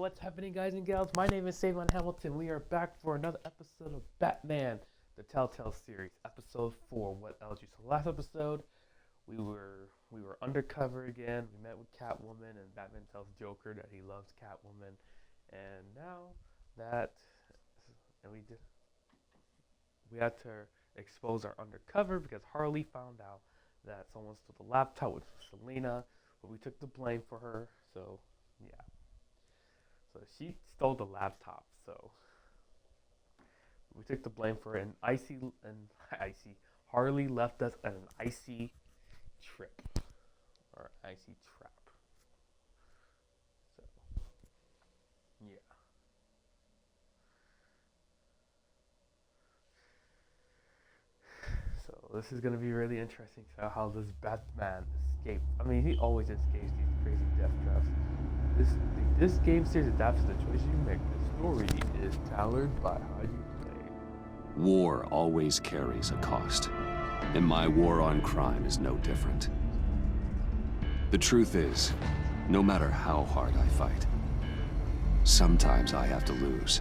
what's happening, guys and gals? My name is Savon Hamilton. We are back for another episode of Batman, the Telltale series, episode 4. What else? So last episode, we were undercover again. We met with Catwoman, and Batman tells Joker that he loves Catwoman. And now that we had to expose our undercover because Harley found out that someone stole the laptop, which was Selena, but we took the blame for her. So yeah. So she stole the laptop, so we took the blame for it, and Harley left us at an icy trip, or icy trap. So, yeah. So this is gonna be really interesting, how this Batman escaped. I mean, he always escapes these crazy death traps. This game series adapts to the choices you make. The story is tailored by how you play. War always carries a cost, and my war on crime is no different. The truth is, no matter how hard I fight, sometimes I have to lose.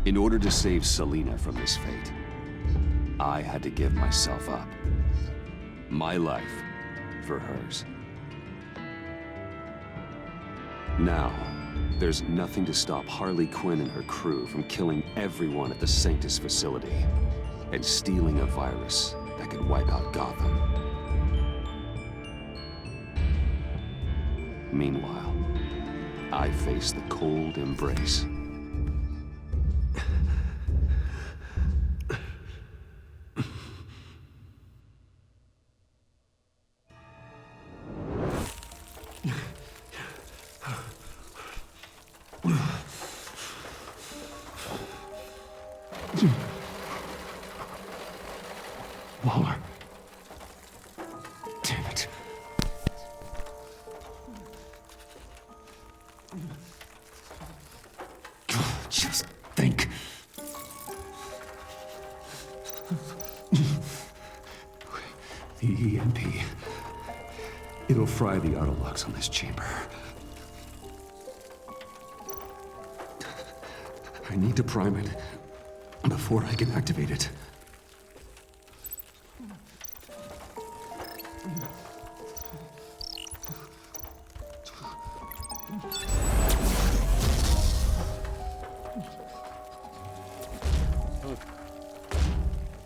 In order to save Selena from this fate, I had to give myself up. My life for hers. Now, there's nothing to stop Harley Quinn and her crew from killing everyone at the Sanctus facility and stealing a virus that could wipe out Gotham. Meanwhile, I face the cold embrace. Waller. Damn it. Just think. The EMP. It'll fry the auto locks on this chamber. I need to prime it before I can activate it.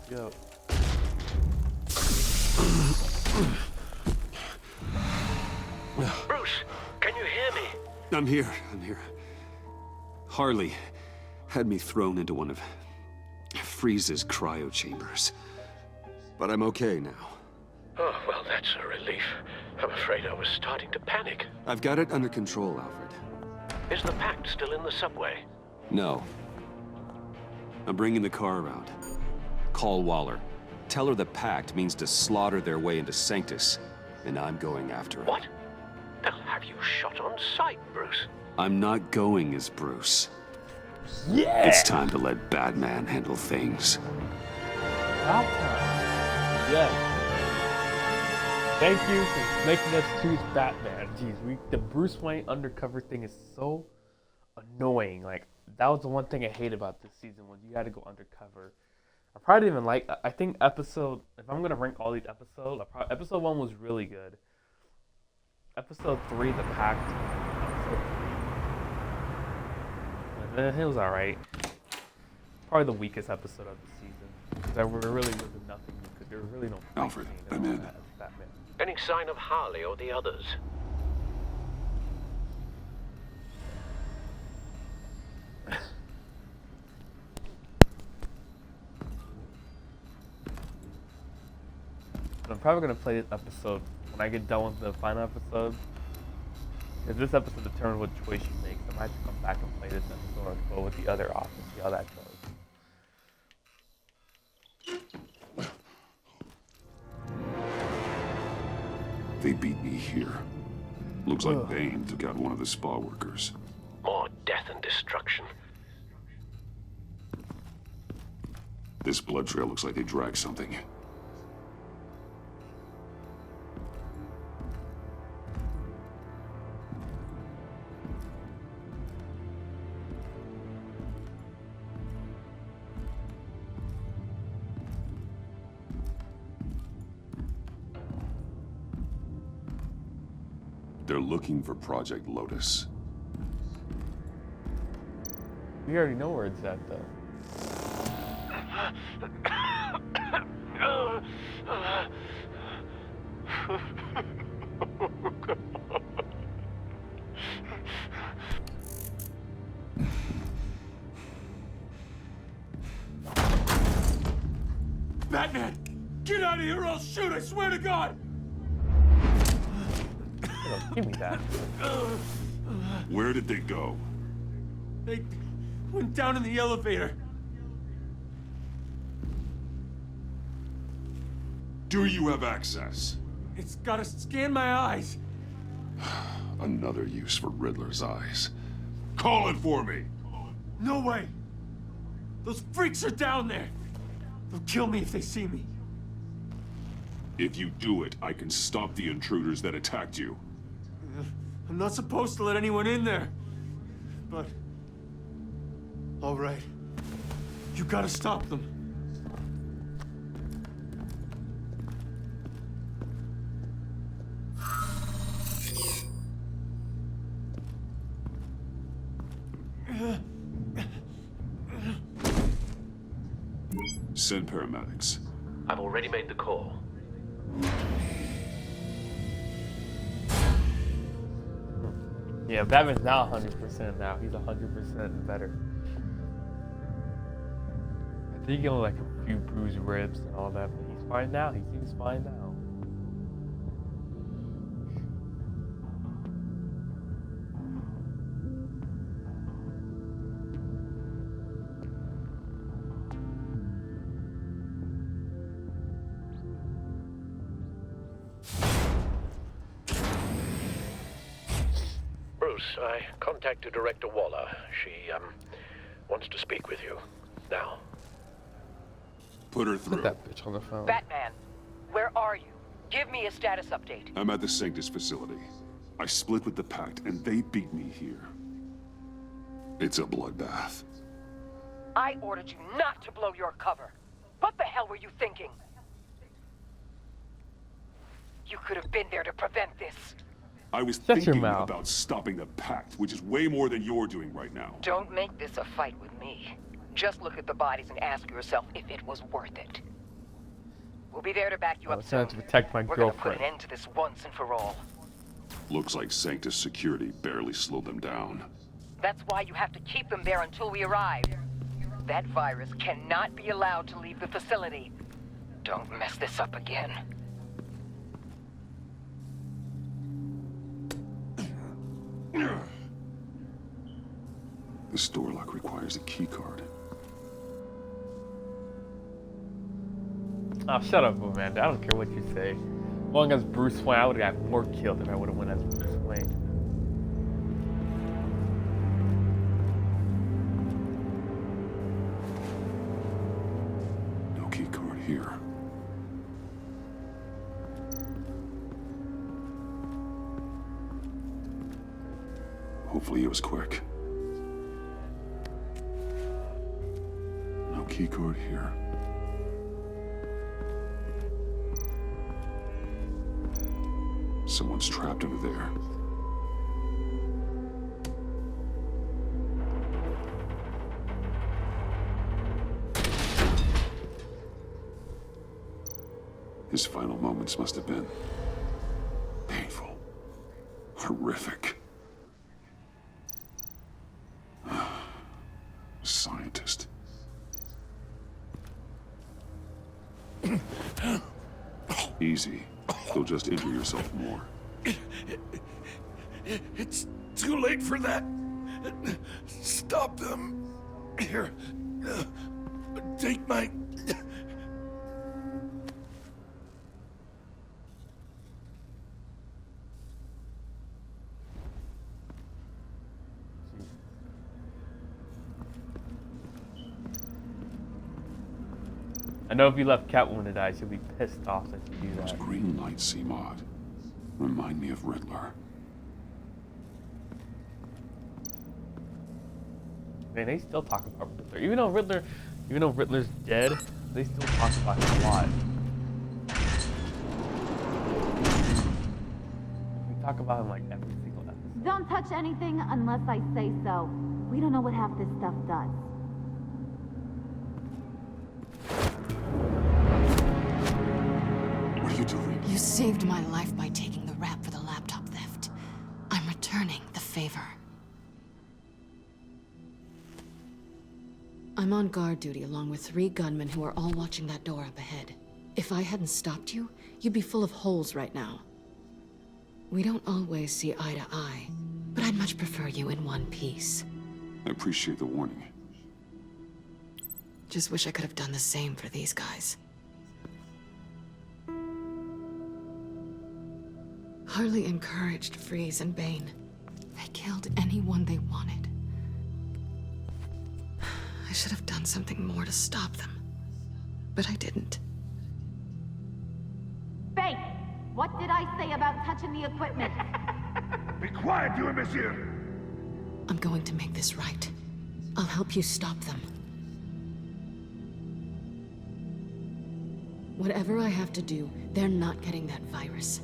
Go. Bruce, can you hear me? I'm here. Harley had me thrown into one of Freeze's cryo chambers. But I'm okay now. Oh, well, that's a relief. I'm afraid I was starting to panic. I've got it under control, Alfred. Is the Pact still in the subway? No. I'm bringing the car around. Call Waller. Tell her the Pact means to slaughter their way into Sanctus, and I'm going after it. What? They'll have you shot on sight, Bruce. I'm not going as Bruce. Yeah! It's time to let Batman handle things. About time. Yes. Thank you for making us choose Batman. Jeez, the Bruce Wayne undercover thing is so annoying. Like, that was the one thing I hate about this season, when you had to go undercover. I probably didn't even like. I think if I'm gonna rank all these episodes, episode 1 was really good. Episode 3, the Pact. It was alright. Probably the weakest episode of the season. There really wasn't nothing you could. There was really no. Alfred, I'm in. Batman. Any sign of Harley or the others? I'm probably gonna play this episode when I get done with the final episode. If this episode determines what choice you make, I might have to come back and play this episode and go with the other option, see how that goes. They beat me here. Looks like Bane took out one of the spa workers. More death and destruction. This blood trail looks like they dragged something. They're looking for Project Lotus. We already know where it's at, though. Batman! Get out of here or I'll shoot, I swear to God! Give me that. Where did they go? They went down in the elevator. Do you have access? It's gotta scan my eyes. Another use for Riddler's eyes. Call it for me! No way! Those freaks are down there! They'll kill me if they see me. If you do it, I can stop the intruders that attacked you. I'm not supposed to let anyone in there. But... all right. You gotta stop them. Send paramedics. I've already made the call. Yeah, Batman's now 100% now. He's 100% better. I think he only like a few bruised ribs and all that, but he's fine now. He seems fine now. Bruce, I contacted Director Waller. She, wants to speak with you. Now. Put her Put through. that bitch on the phone. Batman, where are you? Give me a status update. I'm at the Sanctus facility. I split with the Pact, and they beat me here. It's a bloodbath. I ordered you not to blow your cover. What the hell were you thinking? You could have been there to prevent this. I was Shut your thinking mouth. about stopping the Pact, which is way more than you're doing right now. Don't make this a fight with me. Just look at the bodies and ask yourself if it was worth it. We'll be there to back you I up was trying soon. to protect my We're gonna put girlfriend. an end to this once and for all. Looks like Sanctus security barely slowed them down. That's why you have to keep them there until we arrive. That virus cannot be allowed to leave the facility. Don't mess this up again. This door lock requires a key card. Oh, shut up, Amanda. I don't care what you say. As long as Bruce Wayne, I would have got more killed if I would have went as Bruce Wayne. No key card here. Hopefully it was quick. No key card here. Someone's trapped under there. His final moments must have been painful, horrific. Scientist. Easy. You'll just injure yourself more. It's too late for that. Stop them. Here. Take my... I know if you left Catwoman to die, she'll be pissed off that you do Those that. green lights, CMOD, remind me of Riddler. Man, they still talk about Riddler. Even though Riddler's dead, they still talk about him a lot. We talk about him like every single episode. Don't touch anything unless I say so. We don't know what half this stuff does. What are you doing? You saved my life by taking the rap for the laptop theft. I'm returning the favor. I'm on guard duty along with 3 gunmen who are all watching that door up ahead. If I hadn't stopped you, you'd be full of holes right now. We don't always see eye to eye, but I'd much prefer you in one piece. I appreciate the warning. Just wish I could have done the same for these guys. Harley encouraged Freeze and Bane. They killed anyone they wanted. I should have done something more to stop them, but I didn't. Bane, what did I say about touching the equipment? Be quiet, you imbecile! I'm going to make this right. I'll help you stop them. Whatever I have to do, they're not getting that virus.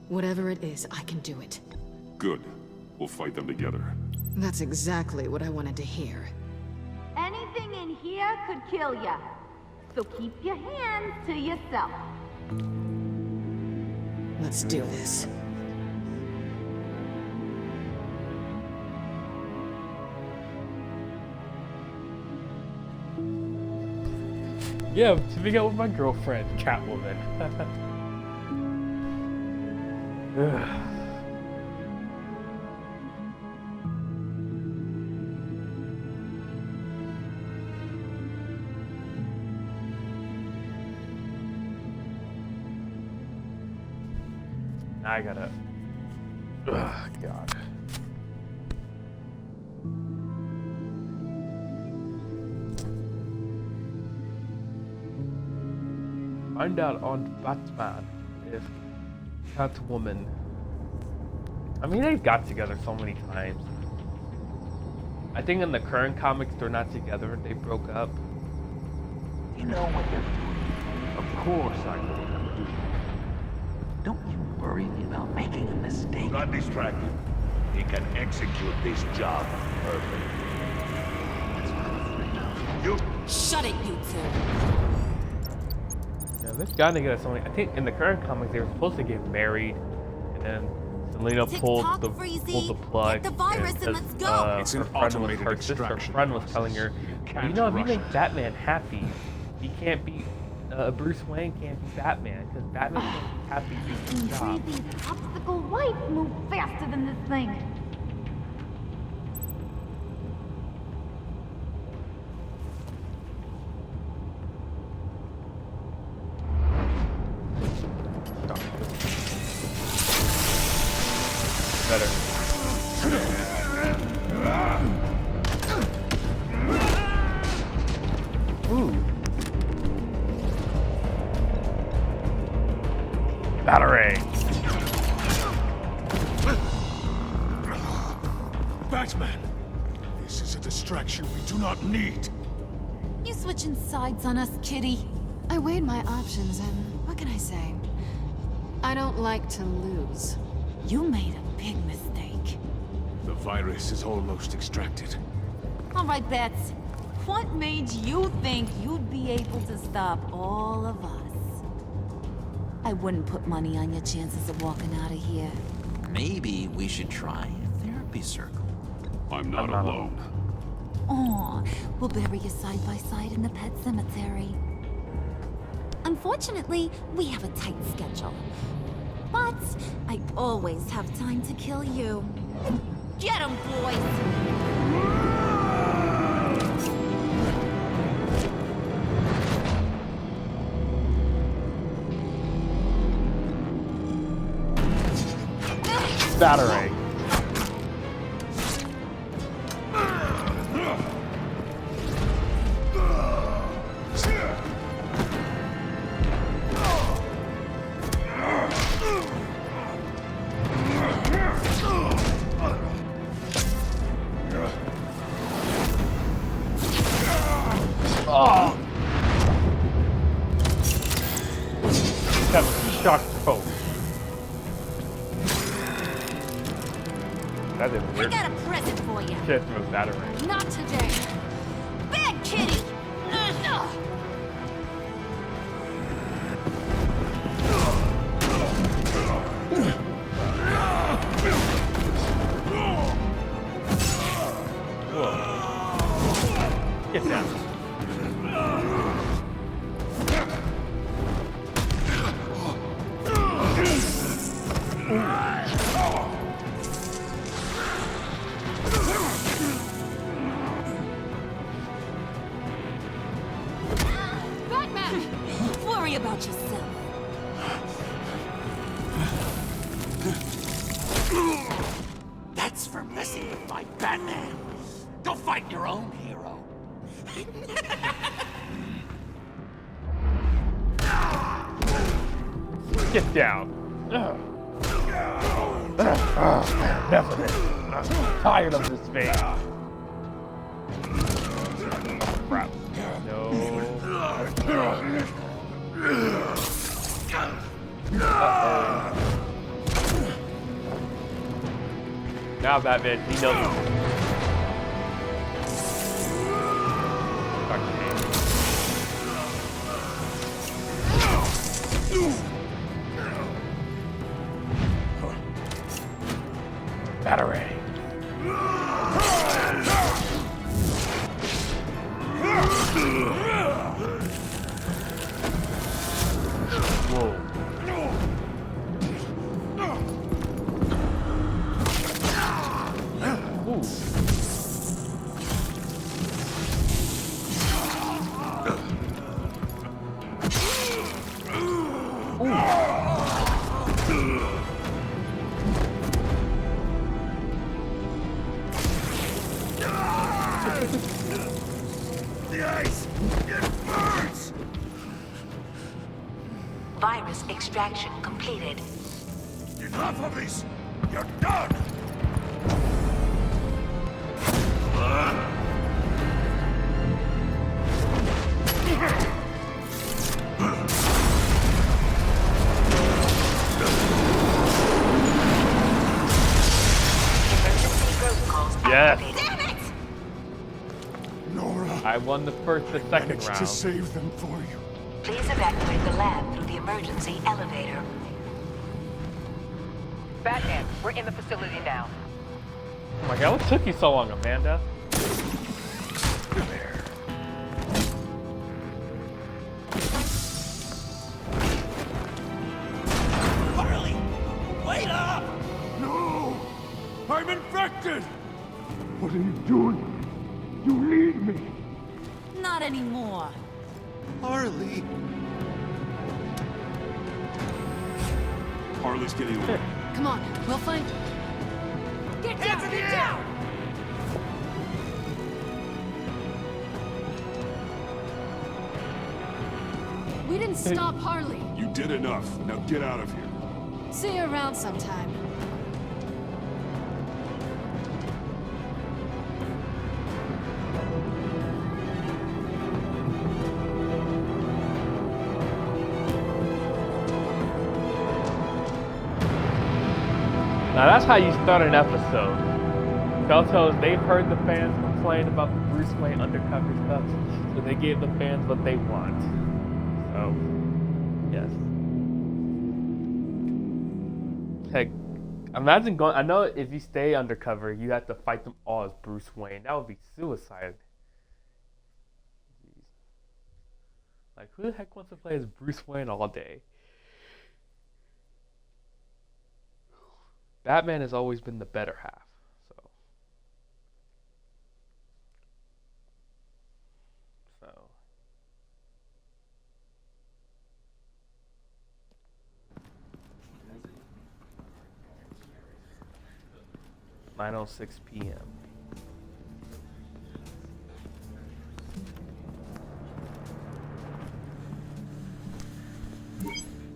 Whatever it is, I can do it. Good. We'll fight them together. That's exactly what I wanted to hear. Anything in here could kill ya. So keep your hands to yourself. Let's do this. Yeah, to be out with my girlfriend, Catwoman. Ugh. I gotta. Ugh, God. Find out on Batman if Catwoman. I mean, they've got together so many times. I think in the current comics they're not together. They broke up. You know what you're doing. Of course I know what I'm doing. Don't you worry about making a mistake. Not distracted. He can execute this job perfectly. That's what I'm afraid of. You Shut it, you two! Yeah, they've got together so many. I think in the current comics they were supposed to get married, and then Selena pulled the plug. Get the virus and let's go. It's her an friend was automated her sister extraction. friend was telling her, can't you know, if you rush make it." Batman happy, he can't be. Bruce Wayne can't be Batman because Batman can't be happy doing his job. Crazy popsicle wife move faster than this thing. Better. Ooh. Battering. Batman! This is a distraction we do not need. You switching sides on us, kitty? I weighed my options and what can I say? I don't like to lose. You made a big mistake. The virus is almost extracted. All right, Bets. What made you think you'd be able to stop all of us? I wouldn't put money on your chances of walking out of here. Maybe we should try a therapy circle. I'm not alone. Aw, we'll bury you side by side in the pet cemetery. Unfortunately, we have a tight schedule. But I always have time to kill you. Get 'em, boys! Battering. Oh! That was a shock throw. That is I weird. got a present for you. Shit throws batarang. Not today. Bad kitty! Whoa. Get down. Worry about yourself. That's for messing with my Batman. Go fight your own hero. Get down. Enough of it. I'm tired of this face. Oh, crap. No. Now Batman, he knows. Batarang. Whoa. The ice! It burns! Virus extraction completed. Enough of this! You're done! Yes. Damn it! Nora, I won the second managed round. to save them for you. Please evacuate the lab through the emergency elevator. Batman, we're in the facility now. Oh my god, what took you so long, Amanda? Harley! Wait up! No! I'm infected! What are you doing? You need me! Not anymore. Harley! Harley's getting away. Come on, we'll find... Get down! Get down! We didn't stop Harley. You did enough. Now get out of here. See you around sometime. Now that's how you start an episode. Telltale, they've heard the fans complain about the Bruce Wayne undercover stuff, so they gave the fans what they want. So, yes. Heck, imagine going. I know if you stay undercover, you have to fight them all as Bruce Wayne. That would be suicide. Jeez. Like, who the heck wants to play as Bruce Wayne all day? Batman has always been the better half, so. So. (9:06 p.m.)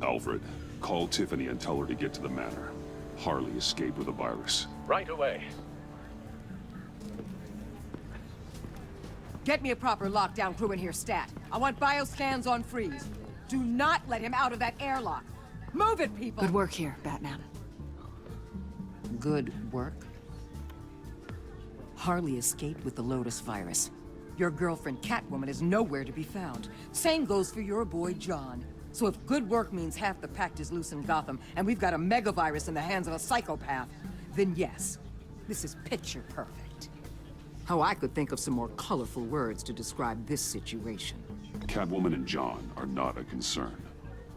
Alfred, call Tiffany and tell her to get to the manor. Harley escaped with a virus. Right away. Get me a proper lockdown crew in here, stat. I want bioscans on freeze. Do not let him out of that airlock. Move it, people! Good work here, Batman. Good work? Harley escaped with the Lotus virus. Your girlfriend, Catwoman, is nowhere to be found. Same goes for your boy, John. So if good work means half the pact is loose in Gotham, and we've got a megavirus in the hands of a psychopath, then yes, this is picture perfect. How I could think of some more colorful words to describe this situation. Catwoman and John are not a concern.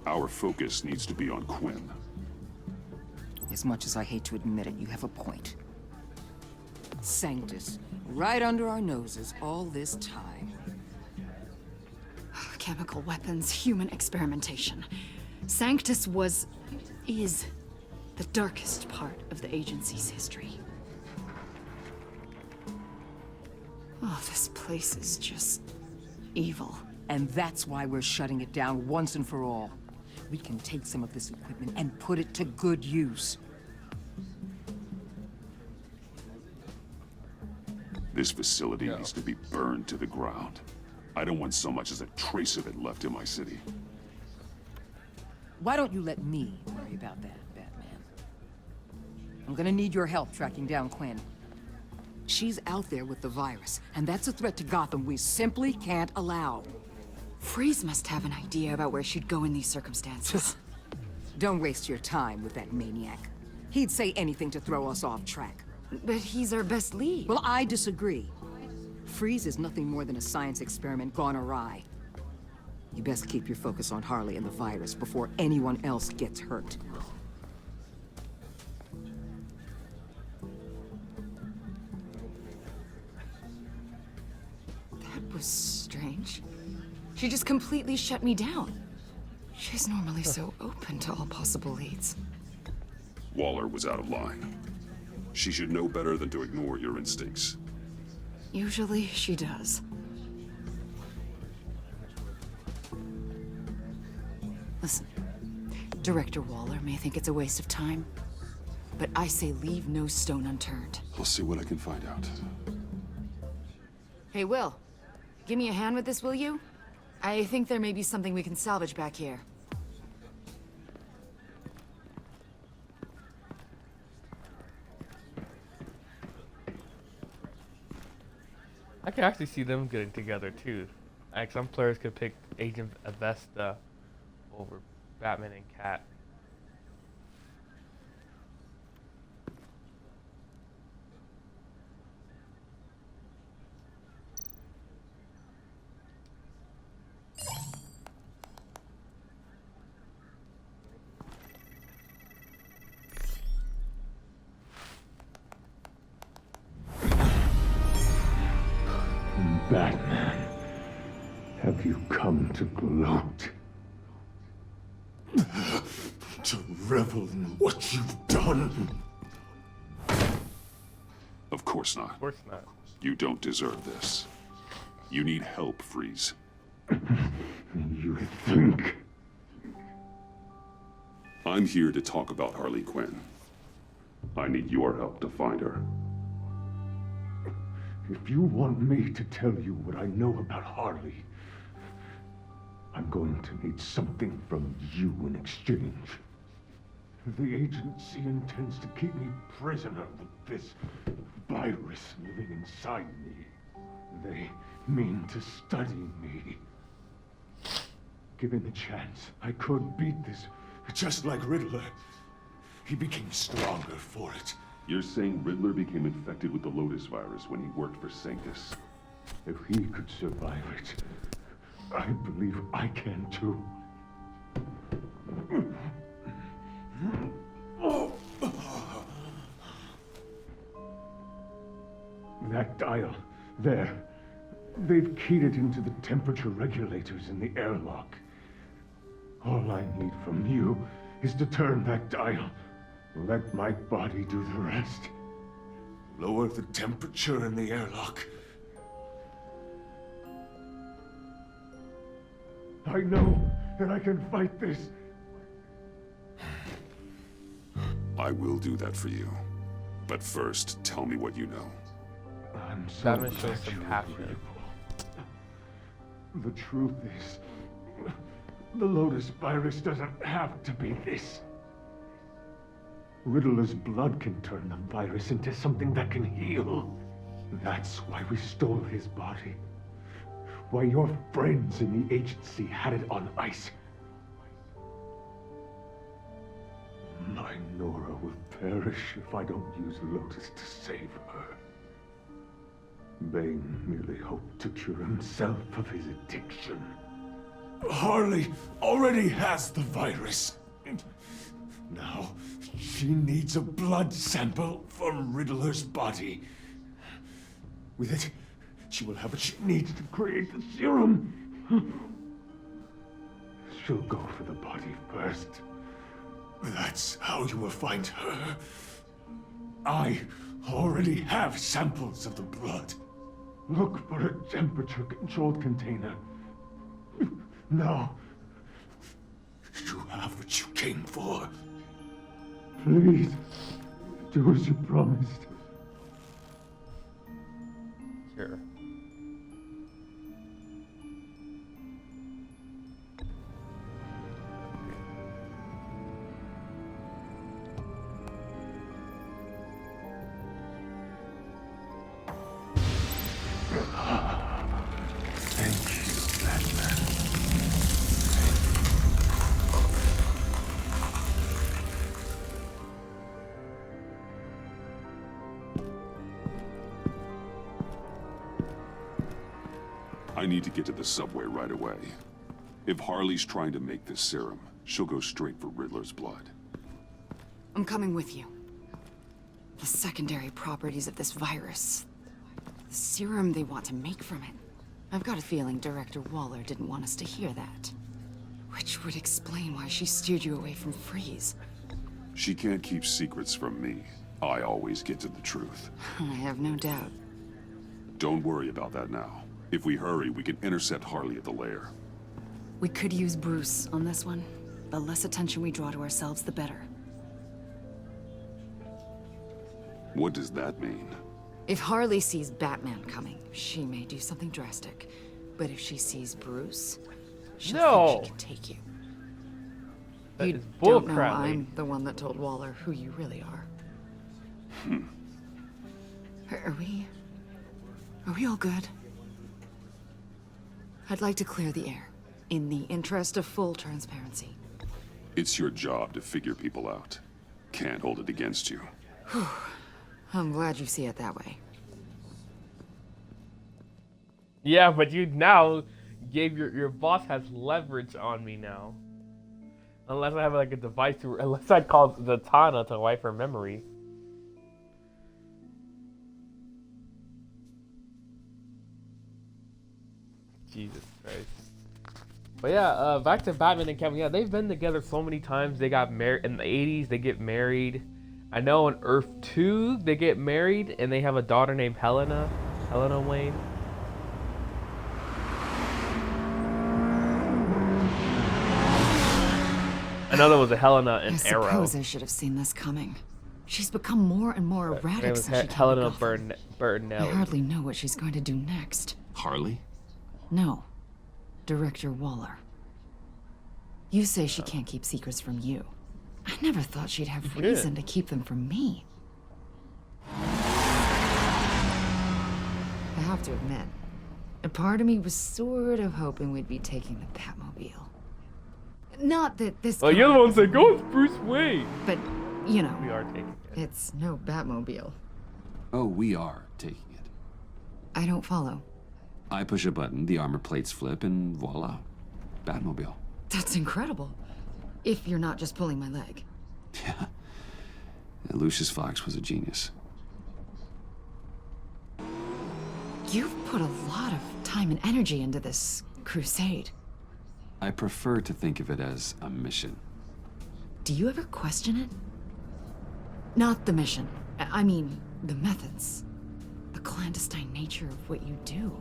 Our focus needs to be on Quinn. As much as I hate to admit it, you have a point. Sanctus, right under our noses all this time. Chemical weapons, human experimentation. Sanctus is the darkest part of the agency's history. Oh, this place is just evil. And that's why we're shutting it down once and for all. We can take some of this equipment and put it to good use. This facility needs to be burned to the ground. I don't want so much as a trace of it left in my city. Why don't you let me worry about that, Batman? I'm gonna need your help tracking down Quinn. She's out there with the virus, and that's a threat to Gotham we simply can't allow. Freeze must have an idea about where she'd go in these circumstances. Don't waste your time with that maniac. He'd say anything to throw us off track. But he's our best lead. Well, I disagree. Freeze is nothing more than a science experiment gone awry. You best keep your focus on Harley and the virus before anyone else gets hurt. That was strange. She just completely shut me down. She's normally so open to all possible leads. Waller was out of line. She should know better than to ignore your instincts. Usually she does. Listen, Director Waller may think it's a waste of time, but I say leave no stone unturned. I'll see what I can find out. Hey, Will, give me a hand with this, will you? I think there may be something we can salvage back here. I can actually see them getting together too. Like some players could pick Agent Avesta over Batman and Cat. Batman, have you come to gloat? To revel in what you've done? Of course not. Of course not. You don't deserve this. You need help, Freeze. You think? I'm here to talk about Harley Quinn. I need your help to find her. If you want me to tell you what I know about Harley, I'm going to need something from you in exchange. The agency intends to keep me prisoner with this virus living inside me. They mean to study me. Given the chance, I could beat this, just like Riddler. He became stronger for it. You're saying Riddler became infected with the Lotus virus when he worked for Sanctus? If he could survive it, I believe I can too. That dial, there. They've keyed it into the temperature regulators in the airlock. All I need from you is to turn that dial. Let my body do the rest. Lower the temperature in the airlock. I know that I can fight this. I will do that for you. But first, tell me what you know. I'm so Batman shows some passion. The truth is, the Lotus virus doesn't have to be this. Riddler's blood can turn the virus into something that can heal. That's why we stole his body. Why your friends in the agency had it on ice. My Nora will perish if I don't use Lotus to save her. Bane merely hoped to cure himself of his addiction. Harley already has the virus. Now, she needs a blood sample from Riddler's body. With it, she will have what she needs to create the serum. She'll go for the body first. That's how you will find her. I already have samples of the blood. Look for a temperature-controlled container. Now. You have what you came for. Please, do as you promised. Sure. Thank you, Batman. I need to get to the subway right away. If Harley's trying to make this serum, she'll go straight for Riddler's blood. I'm coming with you. The secondary properties of this virus. The serum they want to make from it. I've got a feeling Director Waller didn't want us to hear that. Which would explain why she steered you away from Freeze. She can't keep secrets from me. I always get to the truth. I have no doubt. Don't worry about that now. If we hurry, we can intercept Harley at the lair. We could use Bruce on this one. The less attention we draw to ourselves, the better. What does that mean? If Harley sees Batman coming, she may do something drastic. But if she sees Bruce, she'll think she can take you. That You is don't know bullcrap, I'm the one that told Waller who you really are. Are we all good? I'd like to clear the air, in the interest of full transparency. It's your job to figure people out. Can't hold it against you. I'm glad you see it that way. Yeah, but you now gave your boss has leverage on me now. Unless I have like a device to, unless I call Zatanna to wipe her memory. Jesus Christ. But yeah, back to Batman and Kevin. Yeah, they've been together so many times. They got married in the 80s. They get married. I know on Earth 2 they get married and they have a daughter named Helena Wayne. I know there was a Helena in Arrow. I suppose I should have seen this coming. She's become more and more erratic since she came Helena to Gotham. Bertinelli. I hardly know what she's going to do next. Harley? No. Director Waller. You say she can't keep secrets from you. I never thought she'd have reason to keep them from me. I have to admit, a part of me was sort of hoping we'd be taking the Batmobile. Not that this Oh, you're the one saying, go with Bruce Wayne. But, you know, we are taking it. It's no Batmobile. Oh, we are taking it. I don't follow. I push a button, the armor plates flip, and voila. Batmobile. That's incredible. If you're not just pulling my leg. Yeah. Lucius Fox was a genius. You've put a lot of time and energy into this crusade. I prefer to think of it as a mission. Do you ever question it? Not the mission. I mean, the methods. The clandestine nature of what you do.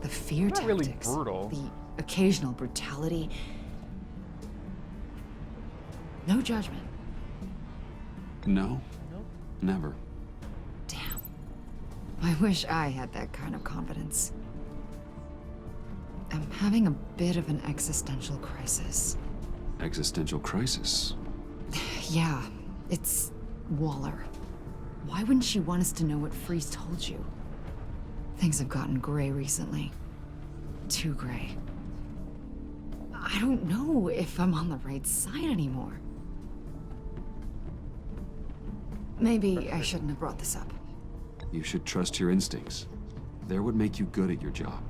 The fear Not tactics. really brutal. The occasional brutality. No judgment. No. Never. Damn. I wish I had that kind of confidence. I'm having a bit of an existential crisis. Existential crisis? Yeah, it's Waller. Why wouldn't she want us to know what Freeze told you? Things have gotten gray recently. Too gray. I don't know if I'm on the right side anymore. Maybe I shouldn't have brought this up. You should trust your instincts. They're what make you good at your job.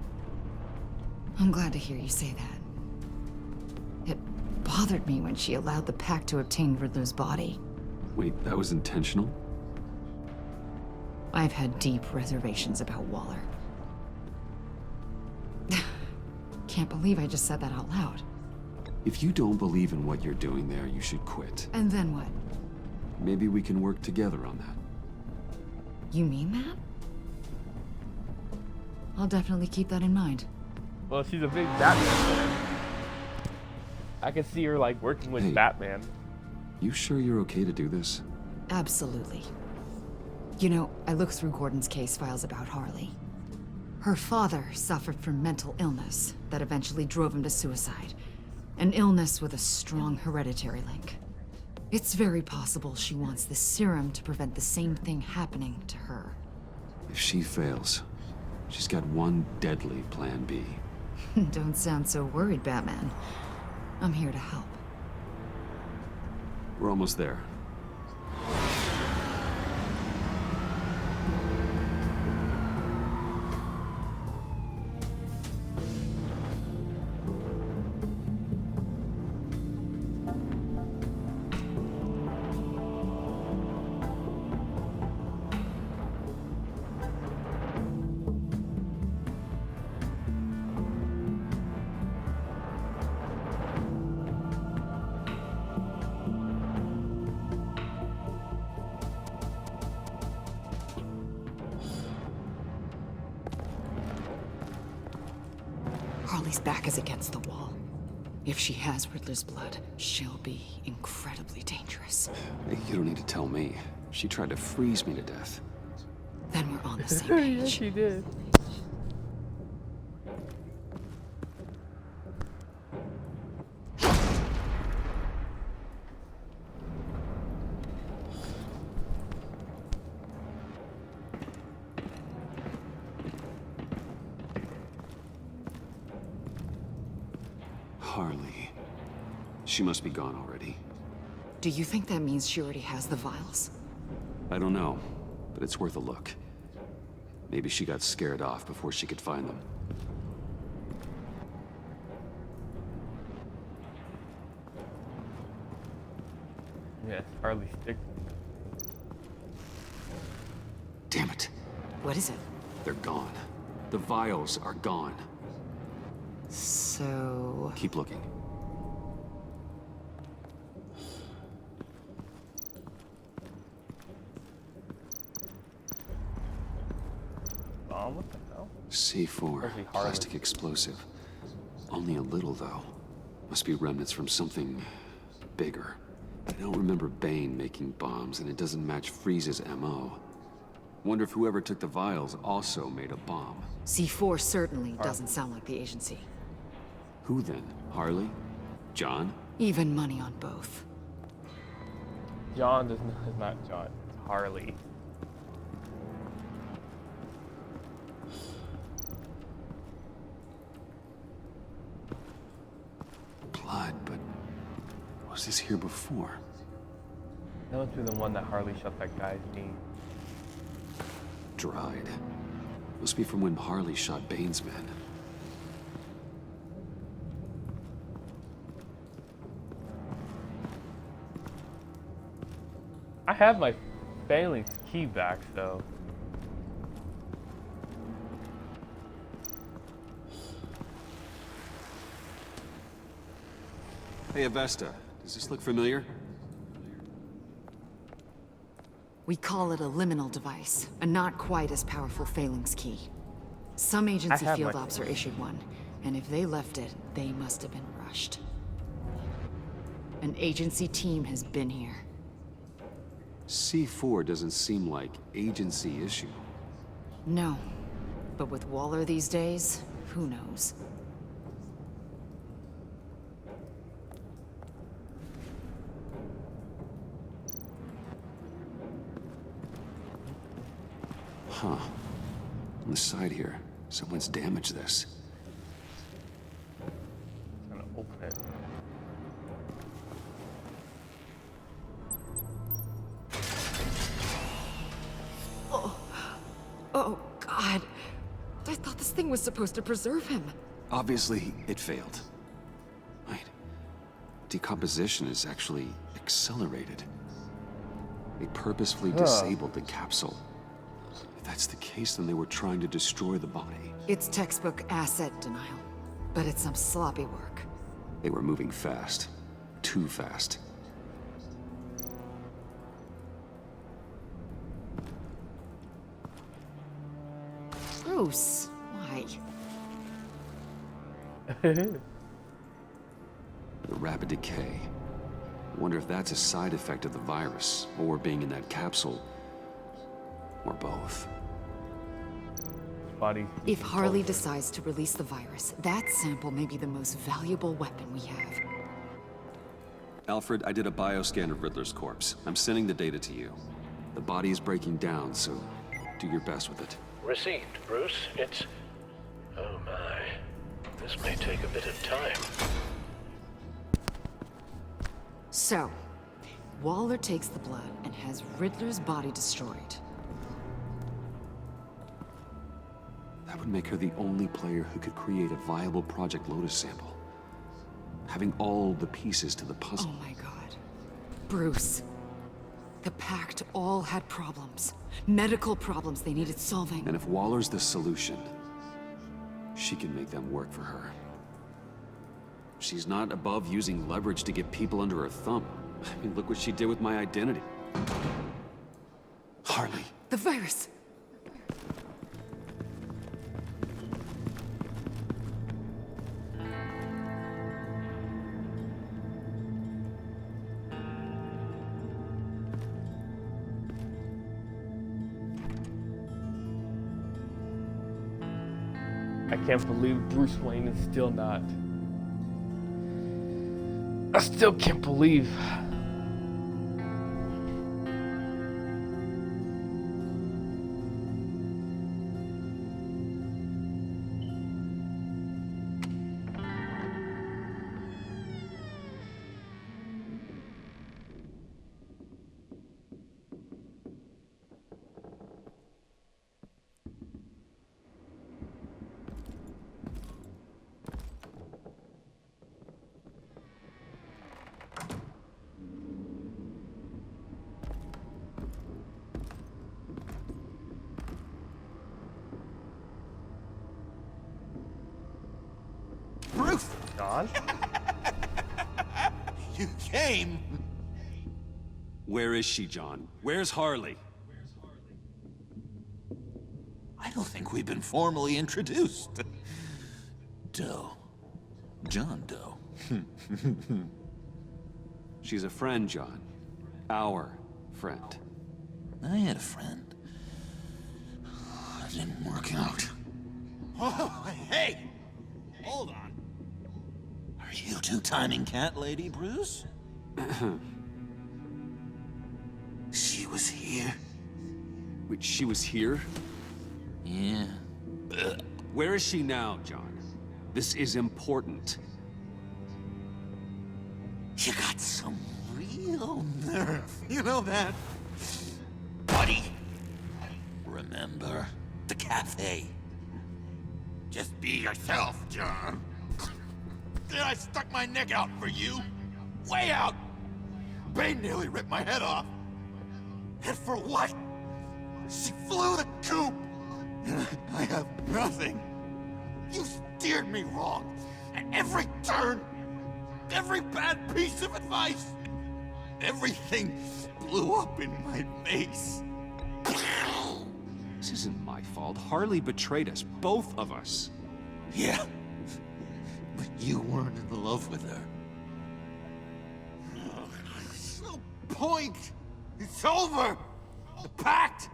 I'm glad to hear you say that. It bothered me when she allowed the pack to obtain Riddler's body. Wait, that was intentional? I've had deep reservations about Waller. Can't believe I just said that out loud. If you don't believe in what you're doing there, you should quit. And then what? Maybe we can work together on that. You mean that? I'll definitely keep that in mind. Well, she's a big Batman fan. I can see her like working with Batman. You sure you're okay to do this? Absolutely. You know, I looked through Gordon's case files about Harley. Her father suffered from mental illness that eventually drove him to suicide. An illness with a strong hereditary link. It's very possible she wants this serum to prevent the same thing happening to her. If she fails, she's got one deadly plan B. Don't sound so worried, Batman. I'm here to help. We're almost there. Harley's back is against the wall. If she has Riddler's blood, she'll be incredibly dangerous. Hey, you don't need to tell me. She tried to freeze me to death. Then we're on the same page. Yes, she did. Harley. She must be gone already. Do you think that means she already has the vials? I don't know, but it's worth a look. Maybe she got scared off before she could find them. Yes, Harley stick. Damn it. What is it? They're gone. The vials are gone. So... Keep looking. What the hell? C4, plastic explosive. Only a little, though. Must be remnants from something bigger. I don't remember Bane making bombs, and it doesn't match Freeze's MO. Wonder if whoever took the vials also made a bomb. C4 certainly doesn't sound like the agency. Who then? Harley? John? Even money on both. John is not John. It's Harley. Blood, but was this here before? That must be the one that Harley shot that guy's knee. Dried. Must be from when Harley shot Bane's men. I have my Phalanx key back, though. Hey, Avesta. Does this look familiar? We call it a liminal device, a not quite as powerful Phalanx key. Some agency field ops are issued one, and if they left it, they must have been rushed. An agency team has been here. C4 doesn't seem like agency issue. No, but with Waller these days, who knows? Huh. On the side here, someone's damaged this. I'm gonna open it. Oh, God. I thought this thing was supposed to preserve him. Obviously, it failed. Wait. Decomposition is actually accelerated. They purposefully disabled the capsule. If that's the case, then they were trying to destroy the body. It's textbook asset denial, but it's some sloppy work. They were moving fast. Too fast. Bruce, why? The rapid decay. Wonder if that's a side effect of the virus, or being in that capsule, or both. Body. If Harley decides to release the virus, that sample may be the most valuable weapon we have. Alfred, I did a bioscan of Riddler's corpse. I'm sending the data to you. The body is breaking down, so do your best with it. Received, Bruce. It's... Oh my. This may take a bit of time. So, Waller takes the blood and has Riddler's body destroyed. That would make her the only player who could create a viable Project Lotus sample. Having all the pieces to the puzzle. Oh my God. Bruce. The Pact all had problems. Medical problems they needed solving. And if Waller's the solution, she can make them work for her. She's not above using leverage to get people under her thumb. I mean, look what she did with my identity. Harley. The virus. I can't believe Bruce Wayne is still not. I still can't believe. Bruce! John? You came! Where is she, John? Where's Harley? I don't think we've been formally introduced. Doe. John Doe. She's a friend, John. Our friend. I had a friend. It didn't work out. Oh, hey! Hold on. Are you two-timing cat lady, Bruce? She was here. Wait, she was here? Yeah. Where is she now, John? This is important. You got some real nerve. You know that? Buddy. Remember the cafe? Just be yourself, John. Then I stuck my neck out for you. Way out. Bane nearly ripped my head off. And for what? She flew the coop. And I have nothing. You steered me wrong. At every turn. Every bad piece of advice. Everything blew up in my face. This isn't my fault. Harley betrayed us, both of us. Yeah. But you weren't in love with her. There's no point. It's over. The pact.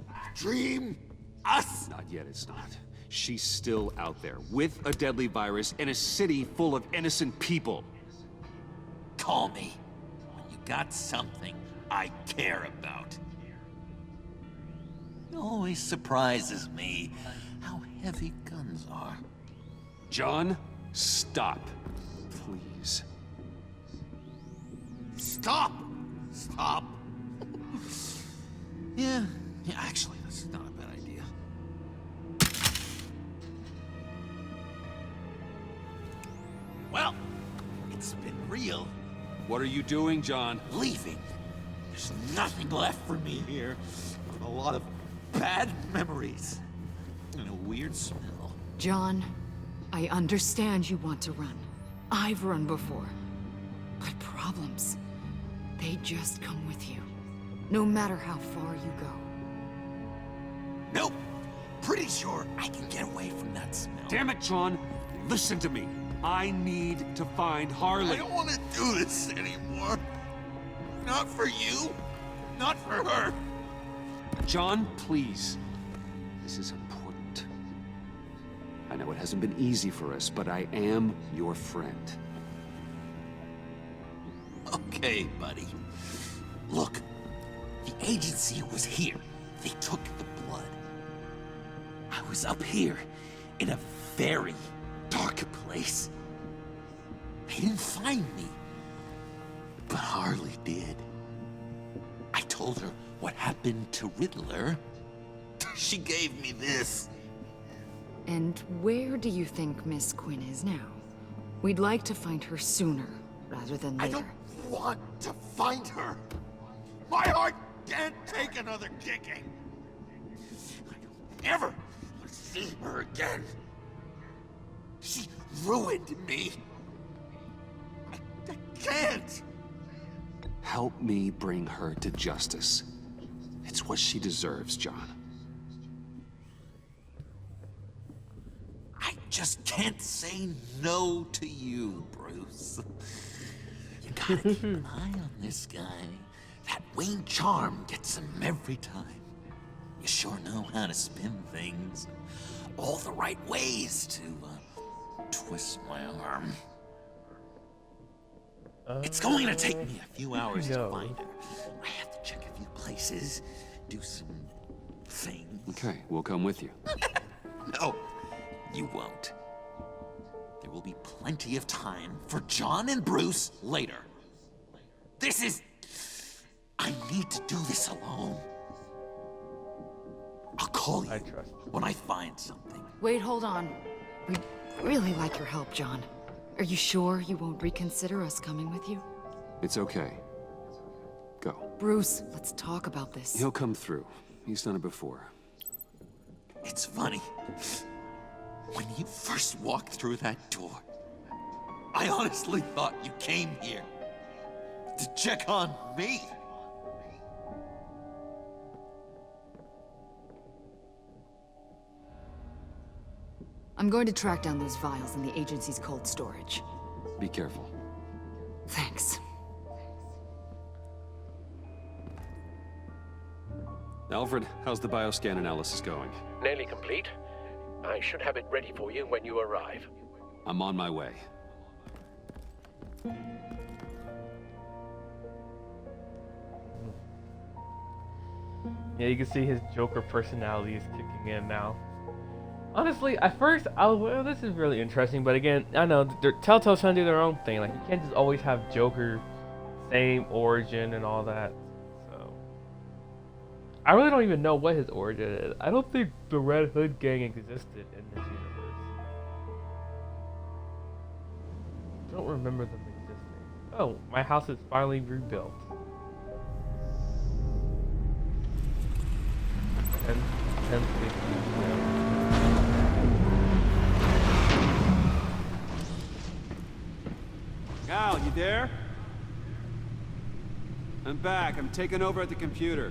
The dream. Us. Not yet, it's not. She's still out there, with a deadly virus in a city full of innocent people. Call me when you got something I care about. always surprises me how heavy guns are. John, stop. Please. Stop! Stop! Yeah, actually, that's not a bad idea. Well, it's been real. What are you doing, John? Leaving. There's nothing left for me here. A lot of bad memories. And a weird smell. John, I understand you want to run. I've run before. But problems, they just come with you. No matter how far you go. Nope. Pretty sure I can get away from that smell. Damn it, John. Listen to me. I need to find Harley. I don't want to do this anymore. Not for you. Not for her. John, please. This is important. I know it hasn't been easy for us, but I am your friend. Okay, buddy. Look, the agency was here. They took the blood. I was up here in a very dark place. They didn't find me. But Harley did. I told her what happened to Riddler. She gave me this. And where do you think Miss Quinn is now? We'd like to find her sooner, rather than later. I don't want to find her. My heart can't take another kicking. I don't ever want to see her again. She ruined me. I can't. Help me bring her to justice. It's what she deserves, John. I just can't say no to you, Bruce. You gotta keep an eye on this guy. That Wayne charm gets him every time. You sure know how to spin things. All the right ways to twist my arm. It's going to take me a few hours to find her. I have to check a few places, do some things. Okay, we'll come with you. No, you won't. There will be plenty of time for John and Bruce later. This is... I need to do this alone. I'll call you when I find something. Wait, hold on. We'd really like your help, John. Are you sure you won't reconsider us coming with you? It's okay. Go. Bruce, let's talk about this. He'll come through. He's done it before. It's funny. When you first walked through that door, I honestly thought you came here to check on me. I'm going to track down those vials in the agency's cold storage. Be careful. Thanks. Alfred, how's the bioscan analysis going? Nearly complete. I should have it ready for you when you arrive. I'm on my way. Yeah, you can see his Joker personality is kicking in now. Honestly, at first, I was, well, this is really interesting, but again, I know, Telltale's trying to do their own thing. Like, you can't just always have Joker, same origin and all that. So, I really don't even know what his origin is. I don't think the Red Hood gang existed in this universe. I don't remember them existing. Oh, my house is finally rebuilt. 10:50. Al, you there? I'm back. I'm taking over at the computer.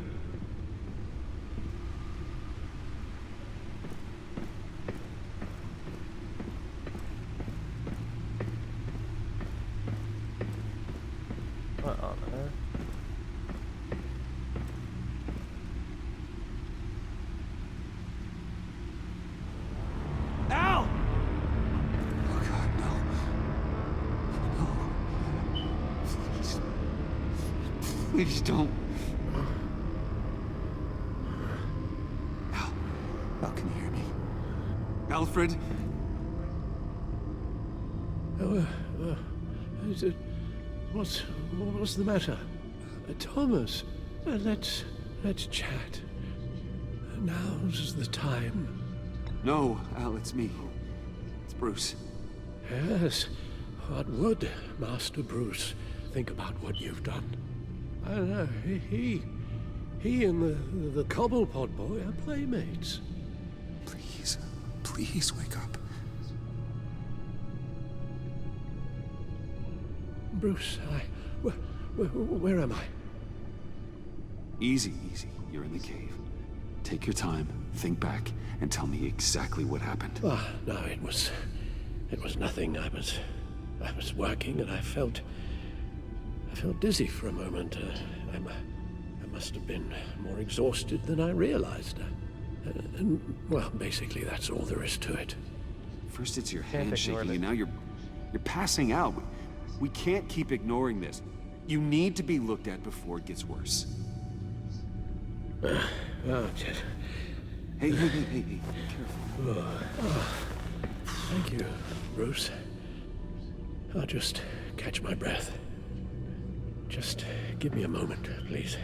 What on earth? Al! Oh God, no. Please don't. Al, can you hear me? Alfred? What's the matter? Thomas, let's chat. Now's the time. No, Al, it's me. It's Bruce. Yes, what would Master Bruce think about what you've done? He and the Cobblepot boy are playmates. Please wake up. Bruce, where am I? Easy. You're in the cave. Take your time, think back, and tell me exactly what happened. No, it was nothing. I was working and I felt dizzy for a moment. I must have been more exhausted than I realized. And well, basically that's all there is to it. First it's your hand shaking, and now you're passing out. We can't keep ignoring this. You need to be looked at before it gets worse. Ted. Hey, careful. Thank you, Bruce. I'll just catch my breath. Just give me a moment, please.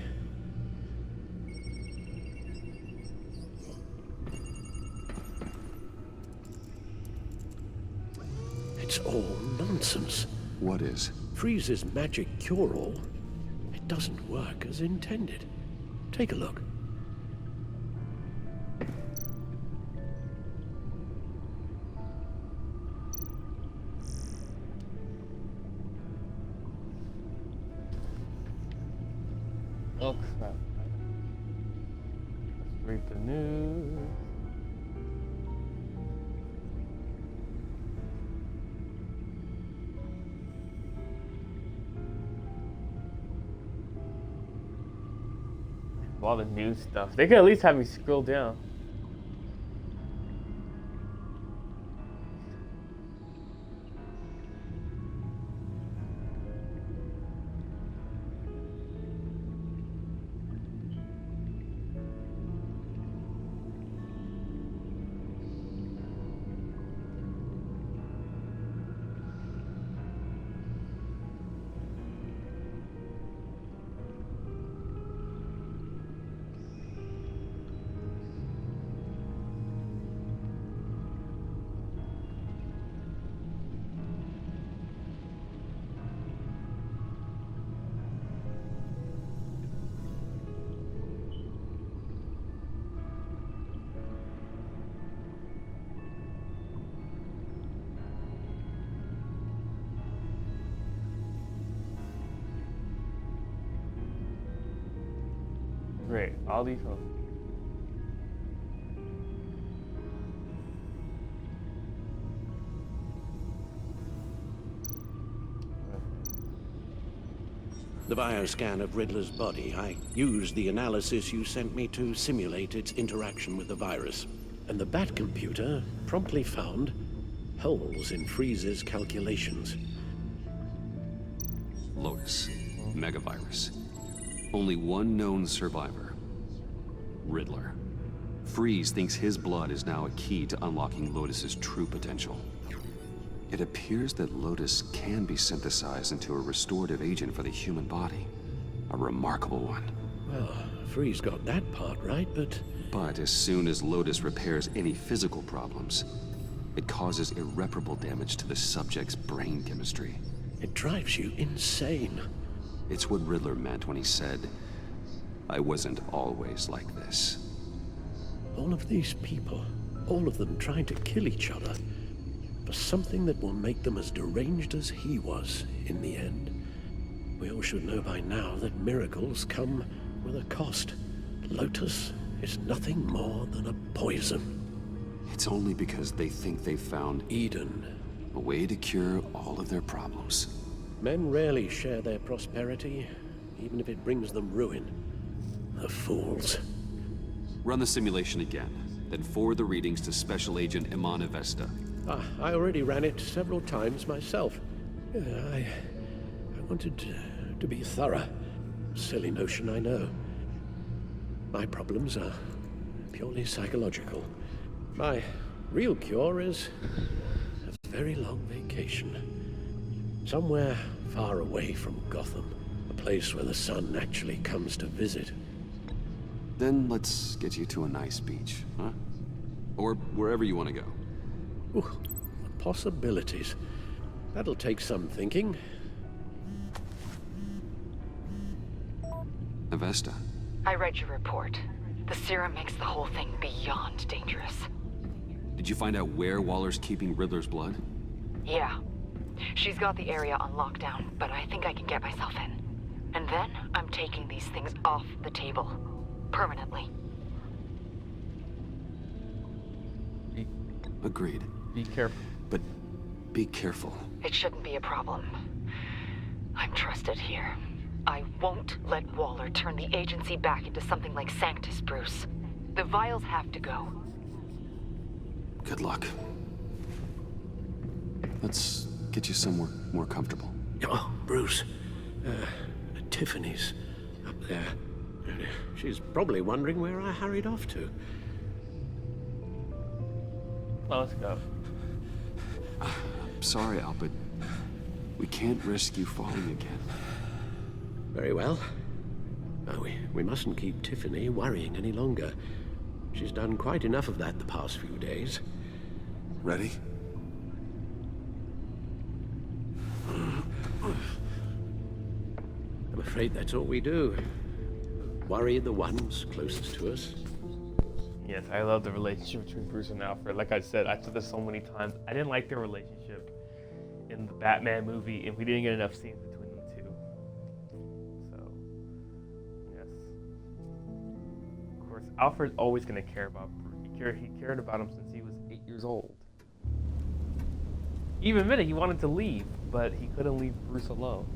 It's all nonsense. What is? Freeze's magic cure-all. It doesn't work as intended. Take a look. Oh crap. Let's read the news. All the news stuff. They could at least have me scroll down. Great, all these home. The bioscan of Riddler's body. I used the analysis you sent me to simulate its interaction with the virus. And the Bat computer promptly found holes in Freeze's calculations. Lotus. Megavirus. Only one known survivor. Riddler. Freeze thinks his blood is now a key to unlocking Lotus's true potential. It appears that Lotus can be synthesized into a restorative agent for the human body. A remarkable one. Well, Freeze got that part right, but... But as soon as Lotus repairs any physical problems, it causes irreparable damage to the subject's brain chemistry. It drives you insane. It's what Riddler meant when he said, "I wasn't always like this." All of these people, all of them trying to kill each other, for something that will make them as deranged as he was in the end. We all should know by now that miracles come with a cost. Lotus is nothing more than a poison. It's only because they think they've found Eden. A way to cure all of their problems. Men rarely share their prosperity, even if it brings them ruin. The fools. Run the simulation again, then forward the readings to Special Agent Imana Vesta. I already ran it several times myself. I wanted to be thorough. Silly notion, I know. My problems are purely psychological. My real cure is a very long vacation. Somewhere far away from Gotham. A place where the sun actually comes to visit. Then let's get you to a nice beach, huh? Or wherever you want to go. Ooh, possibilities. That'll take some thinking. Avesta. I read your report. The serum makes the whole thing beyond dangerous. Did you find out where Waller's keeping Riddler's blood? Yeah. She's got the area on lockdown, but I think I can get myself in. And then I'm taking these things off the table. Permanently. Agreed. Be careful. But be careful. It shouldn't be a problem. I'm trusted here. I won't let Waller turn the agency back into something like Sanctus, Bruce. The vials have to go. Good luck. Let's get you somewhere more comfortable. Oh, Bruce. Tiffany's up there. She's probably wondering where I hurried off to. Well, let's go. I'm sorry, Al, but we can't risk you falling again. Very well. We mustn't keep Tiffany worrying any longer. She's done quite enough of that the past few days. Ready? I'm afraid that's all we do. Worry the ones closest to us. Yes, I love the relationship between Bruce and Alfred. Like I said, I said this so many times. I didn't like their relationship in the Batman movie, and we didn't get enough scenes between them two. So, yes. Of course, Alfred's always going to care about Bruce. He cared about him since he was 8 years old. He even admitted he wanted to leave, but he couldn't leave Bruce alone.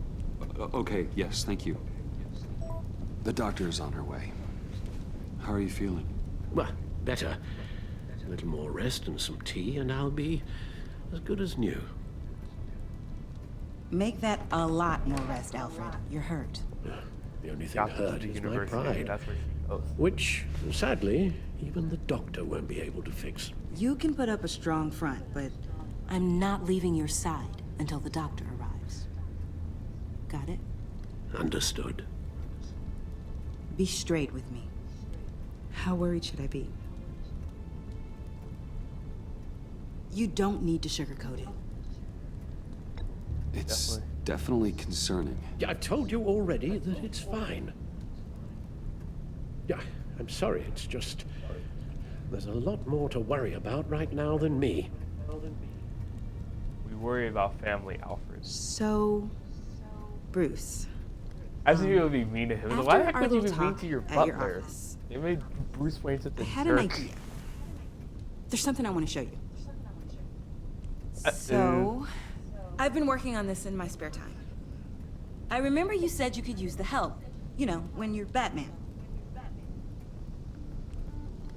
Okay, yes, thank you. The doctor is on her way. How are you feeling? Well, better. A little more rest and some tea, and I'll be as good as new. Make that a lot more rest, Alfred. You're hurt. The only thing hurt is my pride. That's where she goes. Which, sadly, even the doctor won't be able to fix. You can put up a strong front, but I'm not leaving your side until the doctor arrives. Got it? Understood. Be straight with me. How worried should I be? You don't need to sugarcoat it. It's definitely concerning. Yeah, I've told you already that it's fine. Yeah, I'm sorry, it's just... There's a lot more to worry about right now than me. We worry about family, Alfred. So... Bruce. As if you would be mean to him. Why the heck would you be mean to your butler? Office, It made Bruce Wayne such a I had jerk. an idea. There's something I want to show you. So, I've been working on this in my spare time. I remember you said you could use the help. You know, when you're Batman.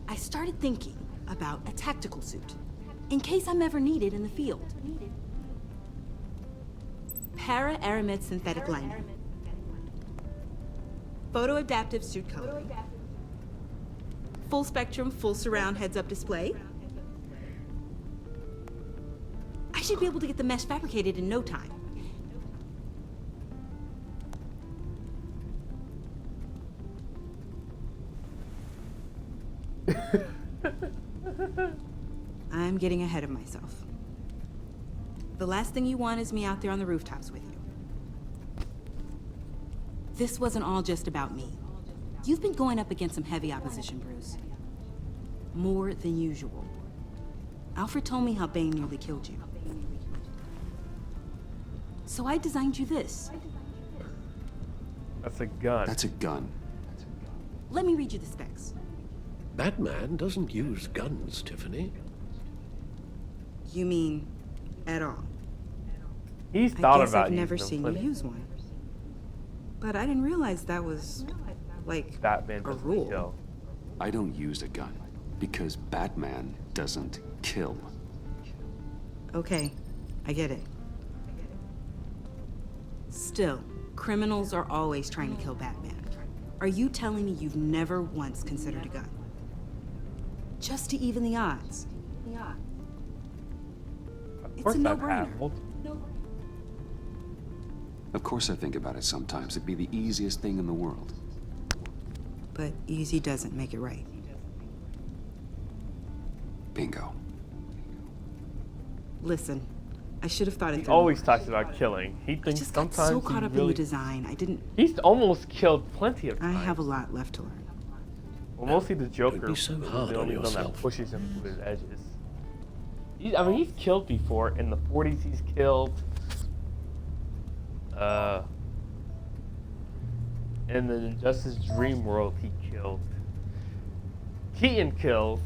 I started thinking about a tactical suit, in case I'm ever needed in the field. Para-aramid synthetic lining. Photo-adaptive suit coloring. Full spectrum, full surround heads-up display. I should be able to get the mesh fabricated in no time. I'm getting ahead of myself. The last thing you want is me out there on the rooftops with you. This wasn't all just about me. You've been going up against some heavy opposition, Bruce. More than usual. Alfred told me how Bane nearly killed you. So I designed you this. That's a gun. That's a gun. Let me read you the specs. Batman doesn't use guns, Tiffany. You mean, at all? He's thought I guess about I've never using seen them you plenty. use one. But I didn't realize that was, like, Batman a doesn't rule. kill. I don't use a gun because Batman doesn't kill. Okay, I get it. Still, criminals are always trying to kill Batman. Are you telling me you've never once considered a gun? just to even the odds. Of It's course a I've no-brainer. had multiple. Of course I think about it sometimes. It'd be the easiest thing in the world. But easy doesn't make it right. Bingo. Listen, I should have thought it He through. always talks about killing. He thinks just got sometimes so caught he up really... in the design, I didn't... He's almost killed plenty of I times. have a lot left to learn. Well, mostly the Joker Don't be so is hard the on only one that yourself. pushes him to his edges. I mean, he's killed before. In the 40s, he's killed. In the Injustice Dream World, he killed. Keaton killed.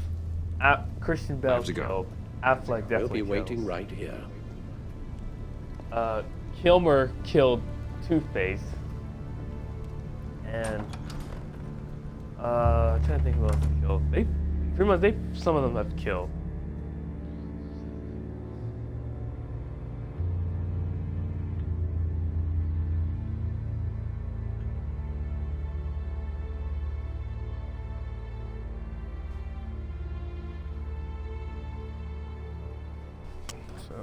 Christian Bale killed. Affleck definitely We'll be kills. waiting right here. Kilmer killed Two-Face. And I'm trying to think who else he killed. Some of them have killed. So.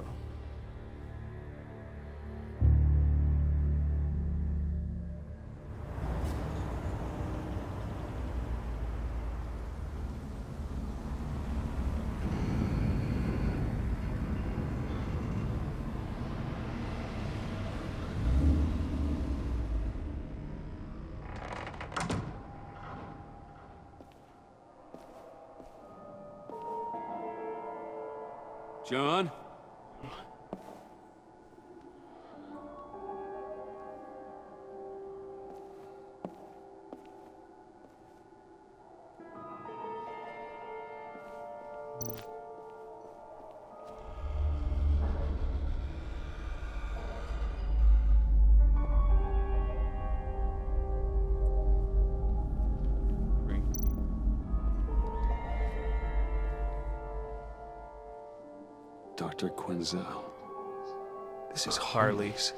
John? Dr. Quinzel. This is Harley's.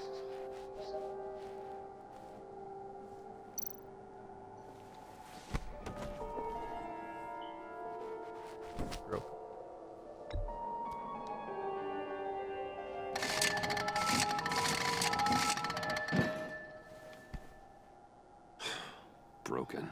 Broken.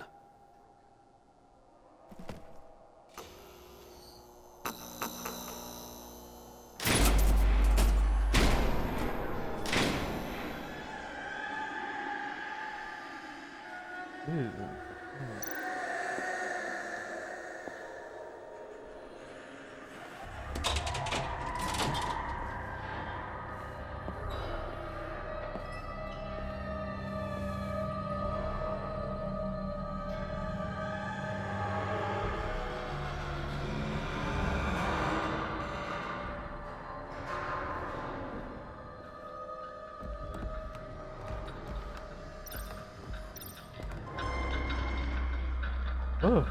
Oh.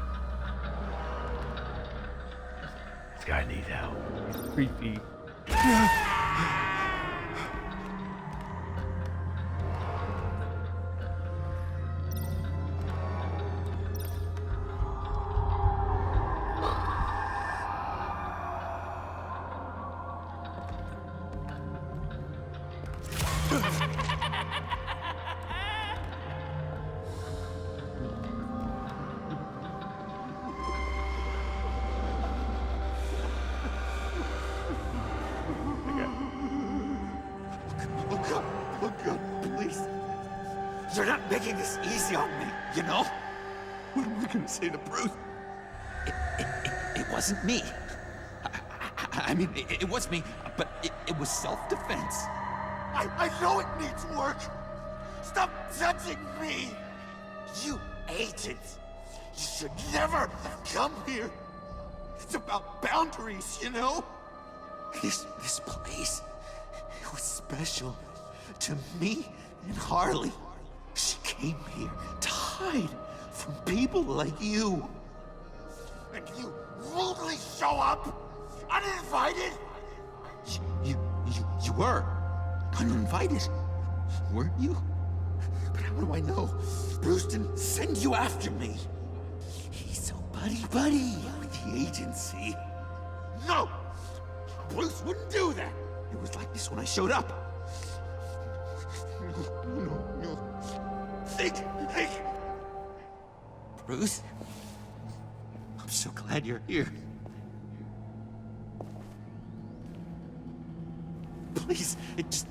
This guy needs help. He's creepy. Oh God, please. You're not making this easy on me, you know? What am I gonna say to Bruce? It wasn't me. I mean, it was me, but it was self-defense. I know it needs work. Stop judging me. You agents. You should never come here. It's about boundaries, you know? This place, it was special to me and Harley. She came here to hide from people like you. And you rudely show up uninvited? You were uninvited, weren't you? But how do I know? Bruce didn't send you after me. He's so buddy-buddy with the agency. No! Bruce wouldn't do that! It was like this when I showed up. No. Think! Bruce? I'm so glad you're here. Please, it's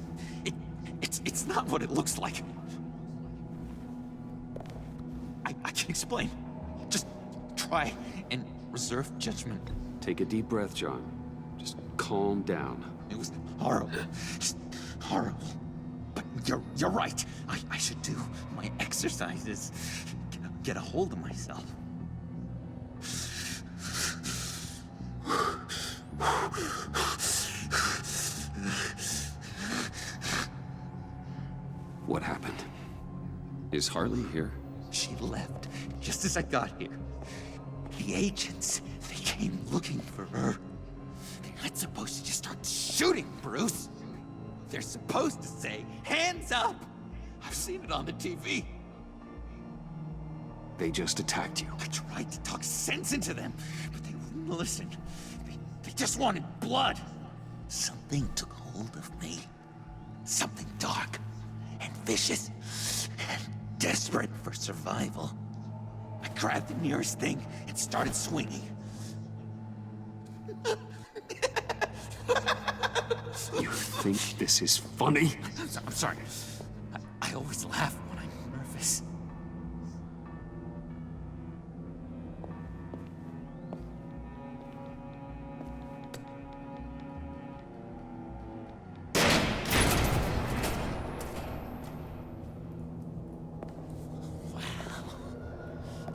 not what it looks like. I can explain. Just try and reserve judgment. Take a deep breath, John. Just calm down. It was horrible. Just horrible. But you're right. I should do my exercises. Get a hold of myself. What happened? Is Harley here? She left just as I got here. The agents, they came looking for her. They're not supposed to just start shooting, Bruce. They're supposed to say, hands up! I've seen it on the TV. They just attacked you. I tried to talk sense into them, but they wouldn't listen. They just wanted blood. Something took hold of me. Something dark and vicious and desperate for survival. I grabbed the nearest thing and started swinging. You think this is funny? I'm sorry. I always laugh when I'm nervous.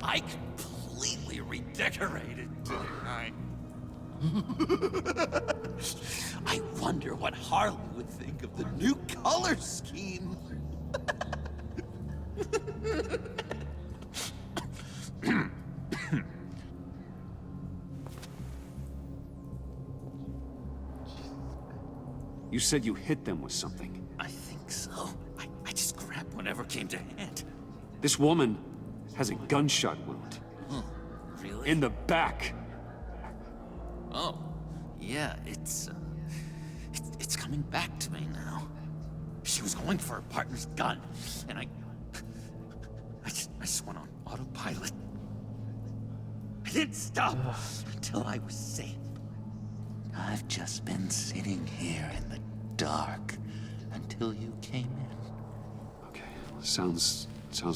I completely redecorated tonight. I wonder what Harley would think of the new color scheme. You said you hit them with something. I think so. I just grabbed whatever came to hand. This woman has a gunshot wound. Oh, really? In the back. Oh, yeah, it's coming back to me now. She was going for her partner's gun, and I just went on autopilot. I didn't stop until I was safe. I've just been sitting here in the dark until you came in. Okay, sounds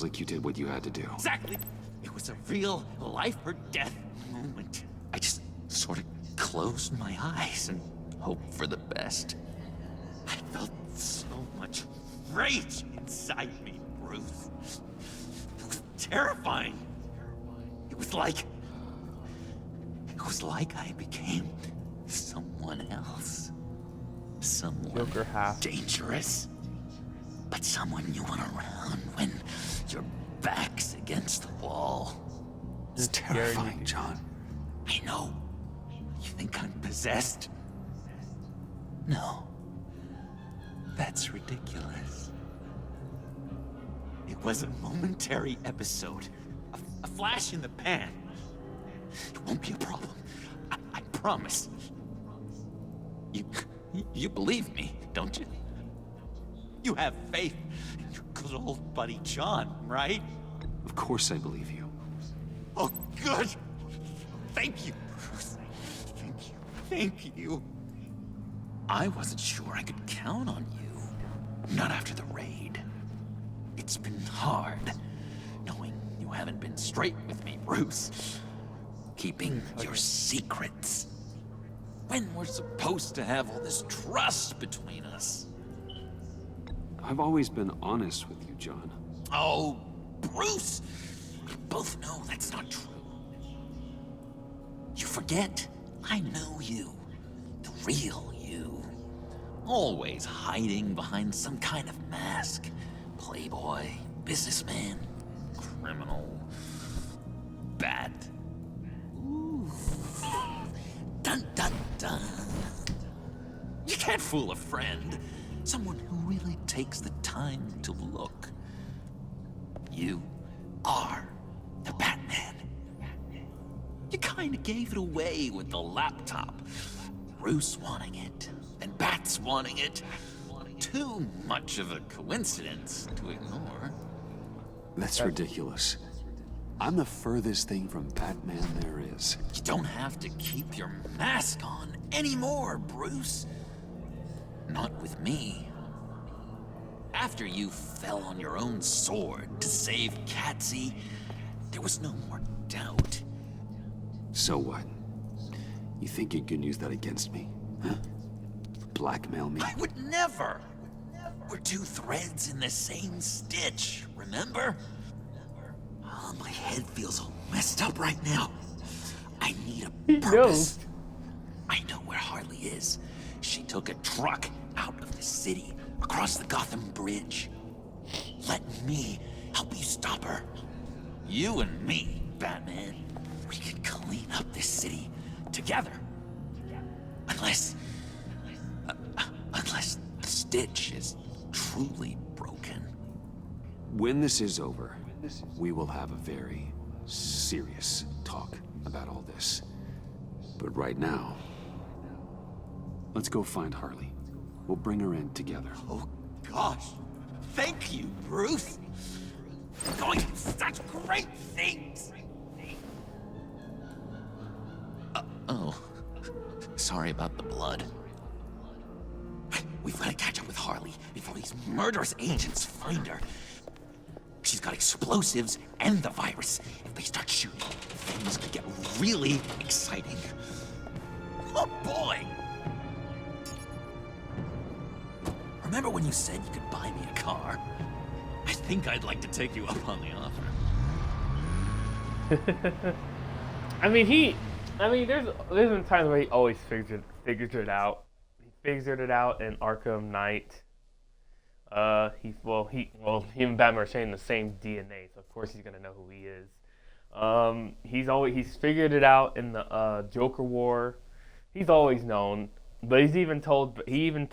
like you did what you had to do. Exactly. It was a real life or death moment. I just sort of closed my eyes and hoped for the best. I felt so much rage inside me, Bruce. It was terrifying. It was like I became someone else. Someone dangerous. But someone you want around when your back's against the wall. It's terrifying, John. I know. You think I'm possessed? No. That's ridiculous. It was a momentary episode. A flash in the pan. It won't be a problem. I promise. You believe me, don't you? You have faith in your good old buddy John, right? Of course I believe you. Oh, good. Thank you, Bruce. Thank you. I wasn't sure I could count on you. Not after the raid. It's been hard, knowing you haven't been straight with me, Bruce. Keeping your secrets. When we're supposed to have all this trust between us. I've always been honest with you, John. Oh, Bruce! We both know that's not true. You forget? I know you. The real you. Always hiding behind some kind of mask. Playboy, businessman, criminal, bad. Ooh. Dun dun dun. You can't fool a friend. Someone who really takes the time to look. You are the Batman. You kind kinda gave it away with the laptop. Bruce wanting it, and Bats wanting it. Too much of a coincidence to ignore. That's ridiculous. I'm the furthest thing from Batman there is. You don't have to keep your mask on anymore, Bruce. Not with me. After you fell on your own sword to save Catsy, there was no more doubt. So what? You think you can use that against me? Huh? Blackmail me? I would never! We're two threads in the same stitch, remember? Oh, my head feels all messed up right now. I need a purpose. I know where Harley is. She took a truck out of the city, across the Gotham Bridge. Let me help you stop her. You and me, Batman. We can clean up this city together. Unless the Stitch is truly broken. When this is over, we will have a very serious talk about all this. But right now, let's go find Harley. We'll bring her in together. Oh, gosh. Thank you, Bruce. You're going to do such great things. Oh. Sorry about the blood. We've got to catch up with Harley before these murderous agents find her. She's got explosives and the virus. If they start shooting, things could get really exciting. Oh, boy! Remember when you said you could buy me a car? I think I'd like to take you up on the offer. I mean, there's been times where he always figures it out. He figured it out in Arkham Knight. He and Batman are sharing the same DNA, so of course he's gonna know who he is. He's figured it out in the Joker War. He's always known, but he even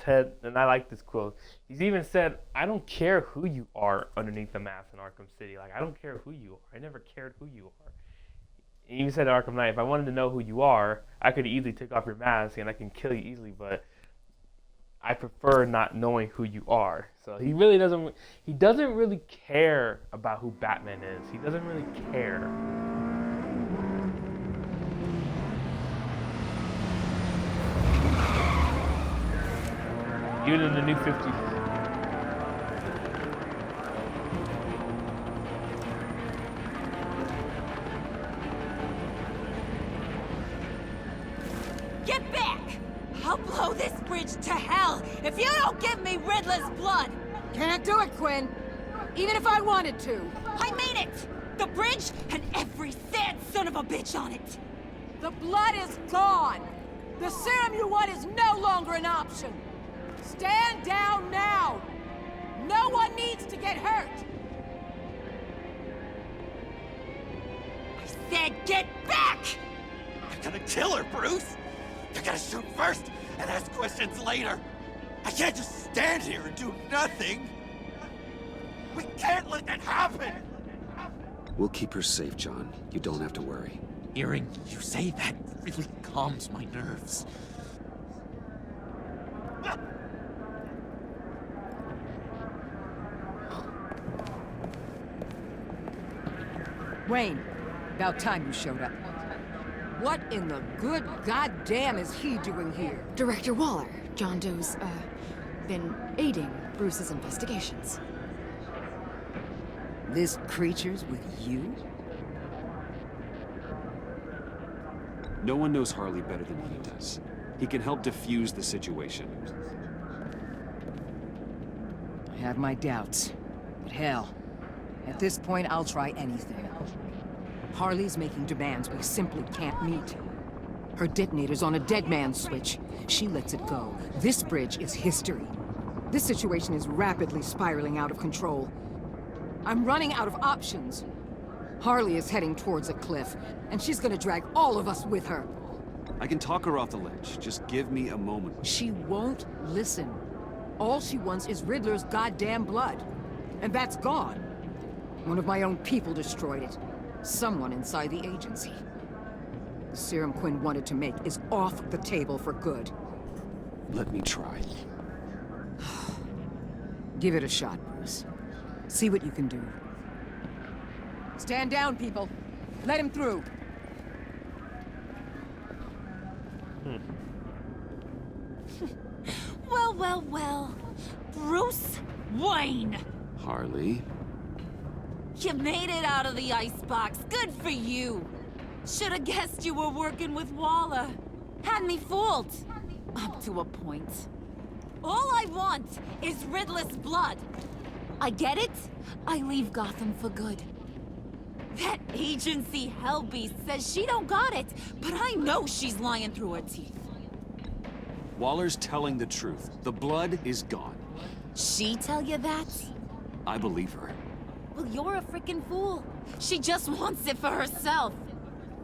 said, and I like this quote. He's even said, "I don't care who you are underneath the mask in Arkham City. Like I don't care who you are. I never cared who you are." He even said in Arkham Knight, "If I wanted to know who you are, I could easily take off your mask and I can kill you easily, but I prefer not knowing who you are." So he doesn't really care about who Batman is. He doesn't really care. Even in the New 50s. Get back! I'll blow this bridge to hell if you don't give me Riddler's blood! Can't do it, Quinn. Even if I wanted to. I mean it! The bridge and every sad son of a bitch on it! The blood is gone! The serum you want is no longer an option! Stand down now! No one needs to get hurt! I said get back! I'm gonna kill her, Bruce! You gotta shoot first and ask questions later! I can't just stand here and do nothing! We can't let that happen! We'll keep her safe, John. You don't have to worry. Hearing you say that really calms my nerves. Wayne, about time you showed up. What in the good goddamn is he doing here? Director Waller. John Doe's, been aiding Bruce's investigations. This creature's with you? No one knows Harley better than he does. He can help defuse the situation. I have my doubts. But hell, at this point I'll try anything. Harley's making demands we simply can't meet. Her detonator's on a dead man's switch. She lets it go. This bridge is history. This situation is rapidly spiraling out of control. I'm running out of options. Harley is heading towards a cliff, and she's gonna drag all of us with her. I can talk her off the ledge. Just give me a moment. She won't listen. All she wants is Riddler's goddamn blood. And that's gone. One of my own people destroyed it. Someone inside the agency. The serum Quinn wanted to make is off the table for good. Let me try. Give it a shot, Bruce. See what you can do. Stand down, people. Let him through. Well, well, well. Bruce Wayne! Harley? You made it out of the icebox. Good for you. Should have guessed you were working with Waller. Had me fooled. Up to a point. All I want is Riddler's blood. I get it. I leave Gotham for good. That agency hellbeast says she don't got it, but I know she's lying through her teeth. Waller's telling the truth. The blood is gone. She tell you that? I believe her. Well, you're a freaking fool. She just wants it for herself.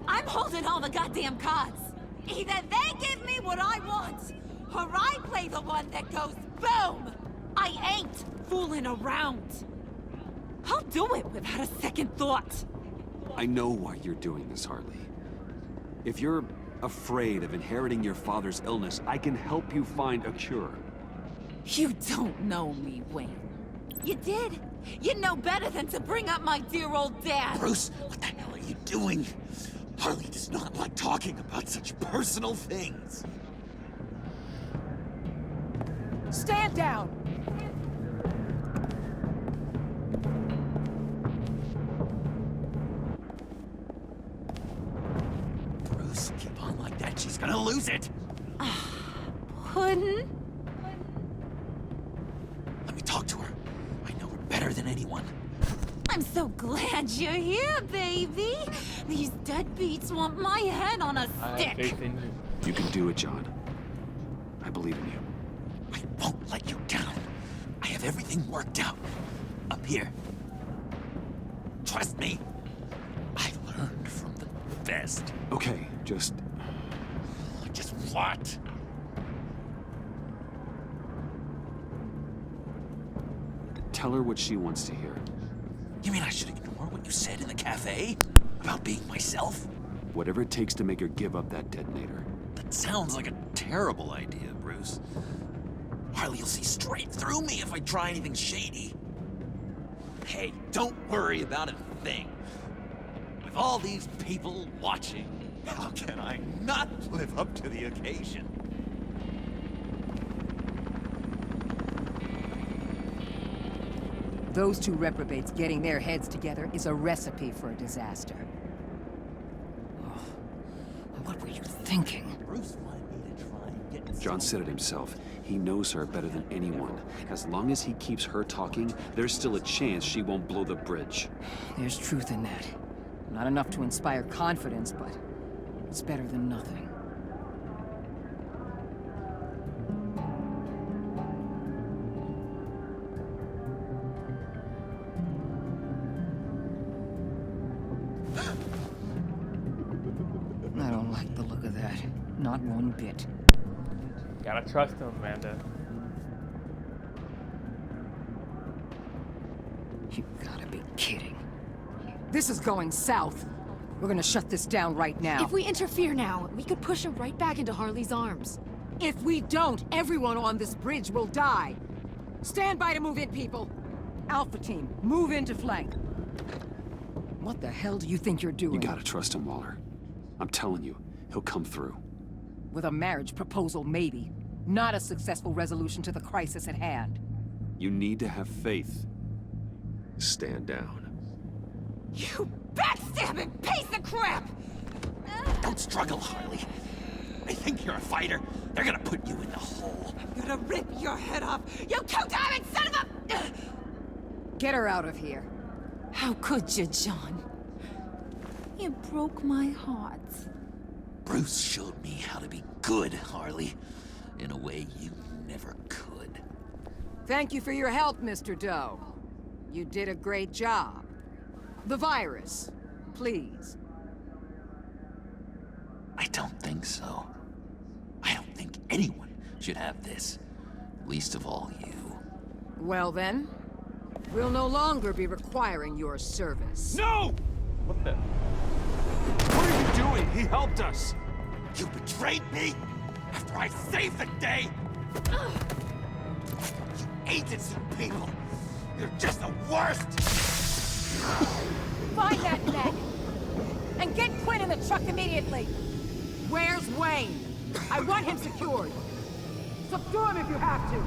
I'm holding all the goddamn cards. Either they give me what I want, or I play the one that goes boom! I ain't fooling around. I'll do it without a second thought. I know why you're doing this, Harley. If you're afraid of inheriting your father's illness, I can help you find a cure. You don't know me, Wayne. You did. You know better than to bring up my dear old dad. Bruce, what the hell are you doing? Harley does not like talking about such personal things. Stand down! Bruce, keep on like that. She's gonna lose it. Puddin'? Let me talk to her. I know her better than anyone. I'm so glad you're here, baby. These deadbeats want my head on a stick. You can do it, John. I believe in you. I won't let you down. I have everything worked out. Up here. Trust me. I learned from the best. Okay, just what? tell her what she wants to hear. You mean I should ignore what you said in the cafe? About being myself? Whatever it takes to make her give up that detonator. That sounds like a terrible idea, Bruce. Harley will see straight through me if I try anything shady. Hey, don't worry about a thing. With all these people watching, how can I not live up to the occasion? Those two reprobates getting their heads together is a recipe for a disaster. Oh, what were you thinking? Bruce wanted me to try and get... John said it himself. He knows her better than anyone. As long as he keeps her talking, there's still a chance she won't blow the bridge. There's truth in that. Not enough to inspire confidence, but it's better than nothing. I don't like the look of that. Not one bit. Gotta trust him, Amanda. You gotta be kidding. This is going south. We're gonna shut this down right now. If we interfere now, we could push him right back into Harley's arms. If we don't, everyone on this bridge will die. Stand by to move in, people. Alpha team, move into flank. What the hell do you think you're doing? You gotta trust him, Waller. I'm telling you, he'll come through. With a marriage proposal, maybe. Not a successful resolution to the crisis at hand. You need to have faith. Stand down. You backstabbing piece of crap! Don't struggle, Harley. They think you're a fighter. They're gonna put you in the hole. I'm gonna rip your head off, you two-diamond son of a... Get her out of here. How could you, John? You broke my heart. Bruce showed me how to be good, Harley. In a way you never could. Thank you for your help, Mr. Doe. You did a great job. The virus, please. I don't think so. I don't think anyone should have this. Least of all you. Well then, we'll no longer be requiring your service. No! What the? What are you doing? helped us. You betrayed me after I saved the day. You agency people. You're just the worst. Find that neck! And get Quinn in the truck immediately! Where's Wayne? I want him secured! Subdue him if you have to!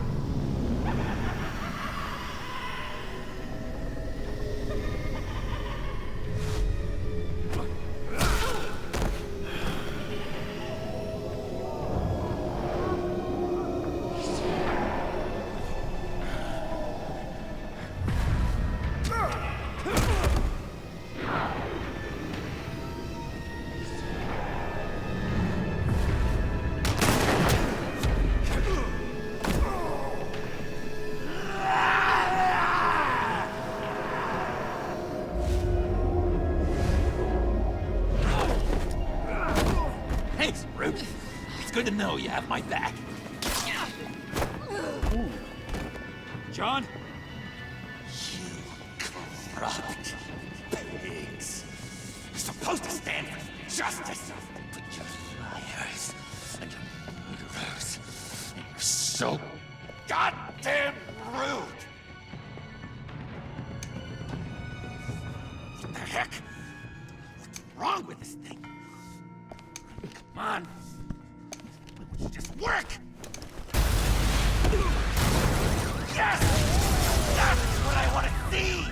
Thanks, Brute. It's good to know you have my back. John? You corrupt pigs. You're supposed to stand for justice. But you're liars. And you're murderers. And you're so goddamn rude. What the heck? What's wrong with this thing? Come on. Why don't you just work? Yes! That's what I want to see!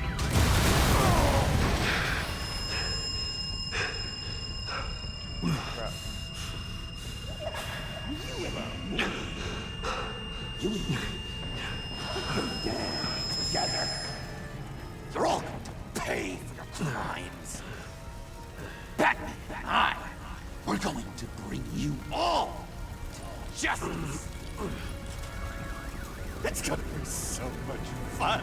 You and me. You're dead together. You're all going to pay for your crimes. Batman and I, we're going to bring you all to justice. It's gonna be so much fun.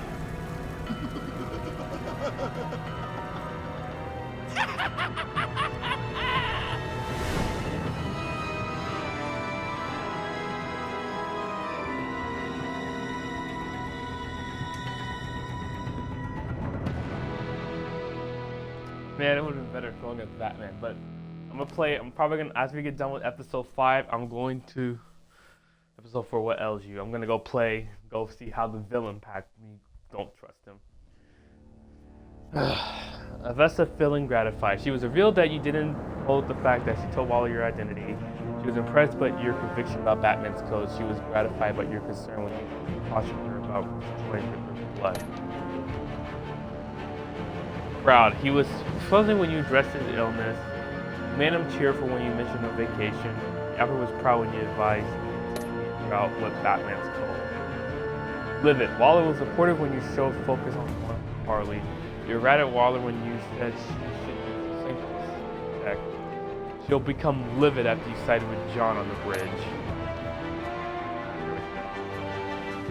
Man, it would have been better going as Batman, but I'm probably gonna, as we get done with episode 5, I'm going to, episode 4, what ails you? I'm gonna go see how the villain packed me. Don't trust him. Avesta feeling gratified. She was revealed that you didn't hold the fact that she told Waller your identity. She was impressed by your conviction about Batman's code. She was gratified by your concern when you cautioned her about destroying Riddler's blood. Proud. He was fuzzy when you addressed his illness. You made him cheerful when you mentioned a vacation. Alfred was proud when you advised about what Batman's code. Livid. Waller was supportive when you showed focus on Harley. You were right at Waller when you said she should sink check. She'll become livid after you sided with John on the bridge.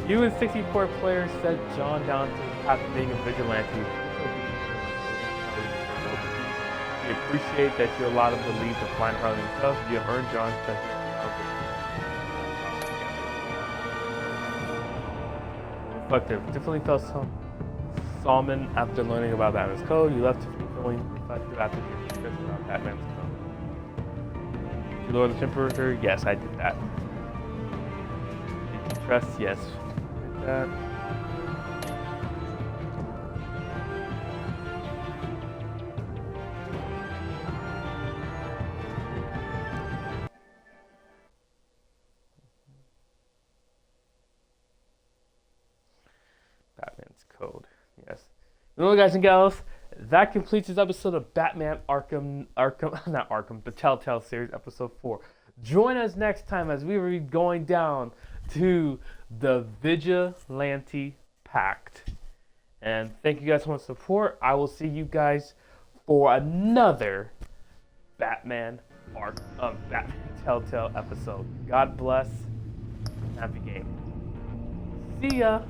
You and 64 players set John down to the path of being a vigilante. We appreciate that you allowed him to leave to find Harley himself. You have earned John's trust. Reflective. Definitely felt Salmon after learning about Batman's code. You left feeling reflective after your discussion about Batman's code. You lowered the temperature? Yes, I did that. Did you trust? Yes. Did that. Batman's code. Yes. Well, guys and gals, that completes this episode of Batman the Telltale series, episode 4. Join us next time as we will be going down to the Vigilante Pact. And thank you guys for your support. I will see you guys for another Batman Telltale episode. God bless. Happy gaming. See ya.